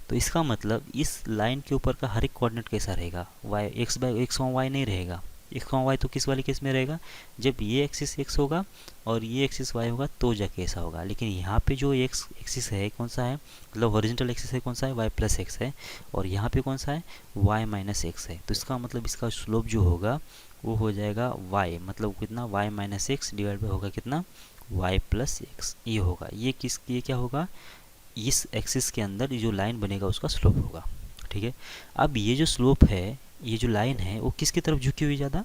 तो इसका मतलब इस लाइन के ऊपर का हर एक कोऑर्डिनेट कैसा रहेगा, y X by X Y नहीं रहेगा। एक्स वाई तो किस वाले केस में रहेगा, जब ये एक्सिस एक्स होगा और ये एक्सिस वाई होगा तो जाके ऐसा होगा। लेकिन यहाँ पे जो एक्स एक्सिस है कौन सा है, मतलब हॉरिजॉन्टल एक्सिस है कौन सा है, वाई प्लस एक्स है, और यहाँ पे कौन सा है, वाई माइनस एक्स है। तो इसका मतलब इसका स्लोप जो होगा वो हो जाएगा वाई, मतलब कितना, Y minus X divide by होगा कितना, वाई प्लस एक्स, ये होगा। ये क्या होगा, इस एक्सिस के अंदर जो लाइन बनेगा उसका स्लोप होगा। ठीक है, अब ये जो स्लोप है, ये जो लाइन है वो किसकी तरफ झुकी हुई ज़्यादा,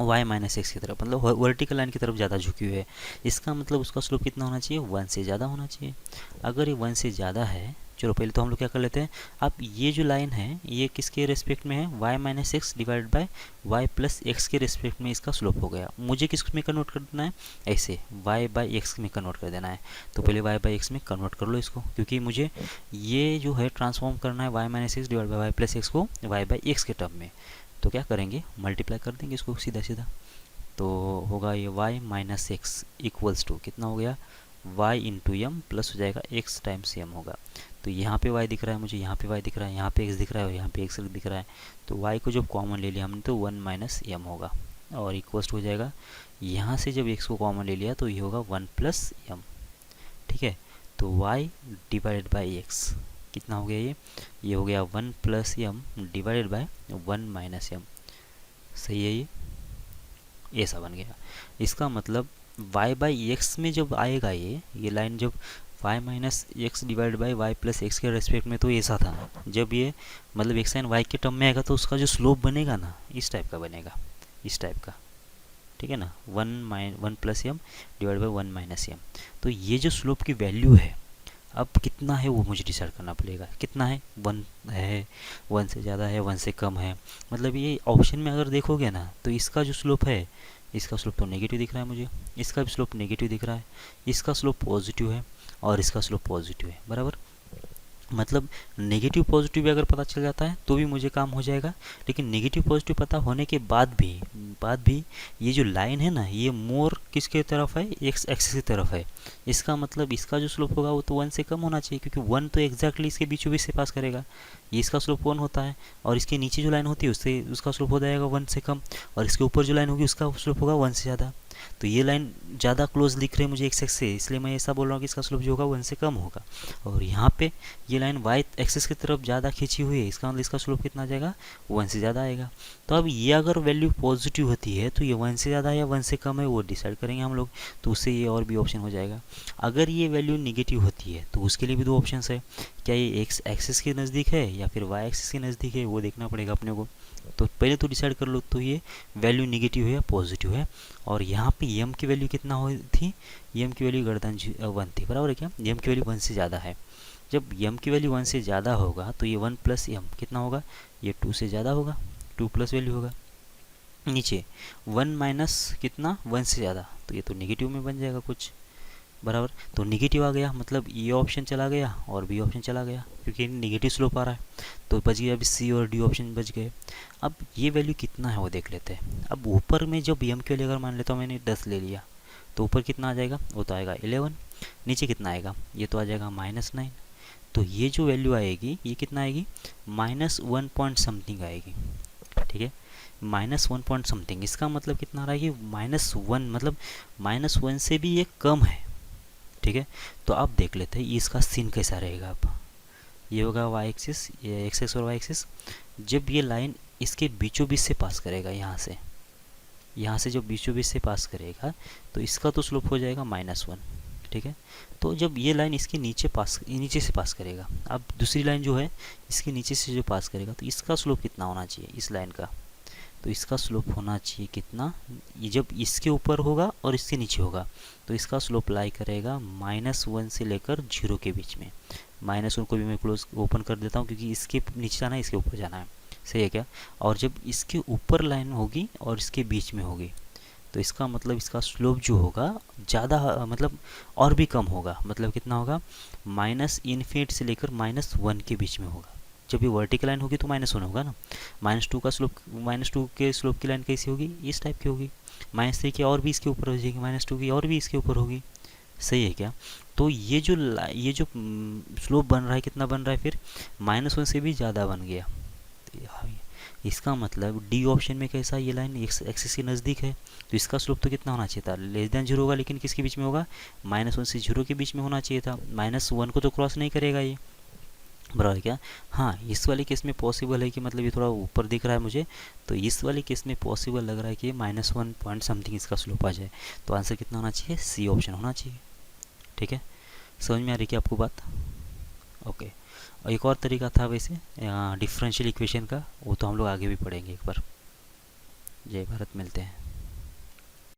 y माइनस एक्स की तरफ, मतलब वर्टिकल लाइन की तरफ ज़्यादा झुकी हुई है। इसका मतलब उसका स्लोप कितना होना चाहिए, 1 से ज़्यादा होना चाहिए। अगर ये 1 से ज़्यादा है, चलो पहले तो हम लोग क्या कर लेते हैं, अब ये जो लाइन है ये किसके रेस्पेक्ट में है, y minus X divide by Y plus X के रेस्पेक्ट में इसका स्लोप हो गया। मुझे किस में कन्वर्ट कर देना है, ऐसे y बाई एक्स में कन्वर्ट कर देना है। तो पहले y बाई एक्स में कन्वर्ट कर लो इसको, क्योंकि मुझे ये जो है ट्रांसफॉर्म करना है y minus X divide by Y plus X को y बाई एक्स के टर्म में। तो क्या करेंगे, मल्टीप्लाई कर देंगे इसको सीधा सीधा। तो होगा ये y minus X equals to कितना हो गया, y इंटू एम प्लस हो जाएगा x टाइम्स एम होगा। तो यहाँ पे y दिख रहा है मुझे, यहाँ पे y दिख रहा है, यहाँ पे x दिख रहा है और यहाँ पे x दिख रहा है। तो y को जब कॉमन ले लिया हमने तो 1 माइनस एम होगा, और इक्वल्स हो जाएगा, यहाँ से जब x को कॉमन ले लिया तो ये होगा 1 प्लस एम। ठीक है, तो y डिवाइडेड बाई एक्स कितना हो गया, ये हो गया 1 plus M divided by 1 minus M. सही है, ये ऐसा बन गया। इसका मतलब y बाई एक्स में जब आएगा ये लाइन, जब y minus X divide by Y plus X के रेस्पेक्ट में, तो ऐसा था। जब ये मतलब एक्स एंड वाई के टर्म में आएगा तो उसका जो स्लोप बनेगा ना, इस टाइप का बनेगा, इस टाइप का। ठीक है ना, 1 plus M divide by 1 minus M. तो ये जो स्लोप की वैल्यू है अब कितना है वो मुझे डिसाइड करना पड़ेगा। कितना है, 1 है, 1 से ज़्यादा है, 1 से कम है। मतलब ये ऑप्शन में अगर देखोगे ना तो इसका जो स्लोप है, इसका स्लोप तो नेगेटिव दिख रहा है मुझे, इसका भी स्लोप नेगेटिव दिख रहा है, इसका स्लोप पॉजिटिव है और इसका स्लोप पॉजिटिव है, बराबर। मतलब नेगेटिव पॉजिटिव भी अगर पता चल जाता है तो भी मुझे काम हो जाएगा। लेकिन नेगेटिव पॉजिटिव पता होने के बाद भी ये जो लाइन है ना, ये मोर किसके तरफ है, एक्स एक्सिस की तरफ है। इसका मतलब इसका जो स्लोप होगा वो तो 1 से कम होना चाहिए, क्योंकि 1 तो एग्जैक्टली इसके बीचों बीच से पास करेगा। ये इसका स्लोप 1 होता है, और इसके नीचे जो लाइन होती है उससे उसका स्लोप हो जाएगा 1 से कम, और इसके ऊपर जो लाइन होगी उसका स्लोप होगा 1 से ज़्यादा। तो ये लाइन ज़्यादा क्लोज दिख रही है मुझे एक्स एक्स से, इसलिए मैं ऐसा बोल रहा हूँ कि इसका स्लोप जो होगा 1 से कम होगा। और यहाँ पे ये लाइन वाई एक्सिस की तरफ ज़्यादा खींची हुई है, इसका मतलब इसका स्लोप कितना आ जाएगा, 1 से ज़्यादा आएगा। तो अब ये अगर वैल्यू पॉजिटिव होती है तो ये 1 से ज़्यादा या 1 से कम है वो डिसाइड करेंगे हम लोग, तो उससे ये और भी ऑप्शन हो जाएगा। अगर ये वैल्यू निगेटिव होती है तो उसके लिए भी 2 ऑप्शन है, क्या ये एक्स एक्सिस के नज़दीक है या फिर वाई एक्सिस के नज़दीक है, वो देखना पड़ेगा अपने को। तो पहले तो डिसाइड कर लो तो ये वैल्यू निगेटिव है या पॉजिटिव है। और यहाँ पे एम की वैल्यू कितना हो थी, एम की वैल्यू ग्रेटर देन 1 थी, बराबर है क्या, एम की वैल्यू 1 से ज़्यादा है। जब एम की वैल्यू 1 से ज़्यादा होगा तो ये 1 प्लस एम कितना होगा, ये 2 से ज़्यादा होगा, 2 प्लस वैल्यू होगा। नीचे 1 माइनस कितना, 1 से ज़्यादा, तो ये तो निगेटिव में बन जाएगा कुछ, बराबर। तो निगेटिव आ गया मतलब ये ऑप्शन चला गया और बी ऑप्शन चला गया, क्योंकि निगेटिव स्लोप आ रहा है। तो बच गया अभी सी और डी ऑप्शन बच गए। अब ये वैल्यू कितना है वो देख लेते हैं। अब ऊपर में जब एम की वैल्यू अगर मान लेता हूँ मैंने 10 ले लिया, तो ऊपर कितना आ जाएगा, वो तो आएगा 11। नीचे कितना आएगा, ये तो आ जाएगा -9। तो ये जो वैल्यू आएगी ये कितना आएगी, -1 पॉइंट समथिंग आएगी, ठीक है, -1 पॉइंट समथिंग। इसका मतलब कितना आ रहा है कि -1 मतलब -1 से भी ये कम है, ठीक है। तो आप देख लेते हैं इसका सीन कैसा रहेगा। अब ये होगा वाई एक्सिस, ये एक्स एक्स और वाई एक्सिस। जब ये लाइन इसके बीचों बीच से पास करेगा, यहाँ से जब बीचों बीच से पास करेगा तो इसका तो स्लोप हो जाएगा -1, ठीक है। तो जब ये लाइन इसके नीचे से पास करेगा, अब दूसरी लाइन जो है इसके नीचे से जो पास करेगा, तो इसका स्लोप कितना होना चाहिए इस लाइन का, तो इसका स्लोप होना चाहिए कितना, ये जब इसके ऊपर होगा और इसके नीचे होगा तो इसका स्लोप लाई करेगा -1 से लेकर 0 के बीच में। -1 को भी मैं क्लोज ओपन कर देता हूँ क्योंकि इसके नीचे जाना है, इसके ऊपर जाना है, सही है क्या। और जब इसके ऊपर लाइन होगी और इसके बीच में होगी तो इसका मतलब इसका स्लोप जो होगा ज़्यादा मतलब और भी कम होगा, मतलब कितना होगा, -∞ से लेकर -1 के बीच में होगा। जब ये वर्टिकल लाइन होगी तो -1 होगा ना, -2 का स्लोप, -2 के स्लोप की लाइन कैसी होगी, इस टाइप की होगी, -3 की और भी इसके ऊपर हो जाएगी, -2 की और भी इसके ऊपर होगी, सही है क्या। तो ये जो स्लोप बन रहा है कितना बन रहा है फिर, -1 से भी ज़्यादा बन गया। इसका मतलब डी ऑप्शन में कैसा, ये लाइन एक्सिस के नज़दीक है तो इसका स्लोप तो कितना होना चाहिए था, <0 होगा, लेकिन किसके बीच में होगा, -1 से 0 के बीच में होना चाहिए था। -1 को तो क्रॉस नहीं करेगा ये, बराबर क्या। हाँ, इस वाले केस में पॉसिबल है कि मतलब ये थोड़ा ऊपर दिख रहा है मुझे, तो इस वाले केस में पॉसिबल लग रहा है कि -1 पॉइंट समथिंग इसका स्लोप आ जाए। तो आंसर कितना होना चाहिए, सी ऑप्शन होना चाहिए, ठीक है। समझ में आ रही क्या आपको बात, ओके। और एक और तरीका था वैसे डिफरेंशियल इक्वेशन का, वो तो हम लोग आगे भी पढ़ेंगे एक बार। जय भारत, मिलते हैं।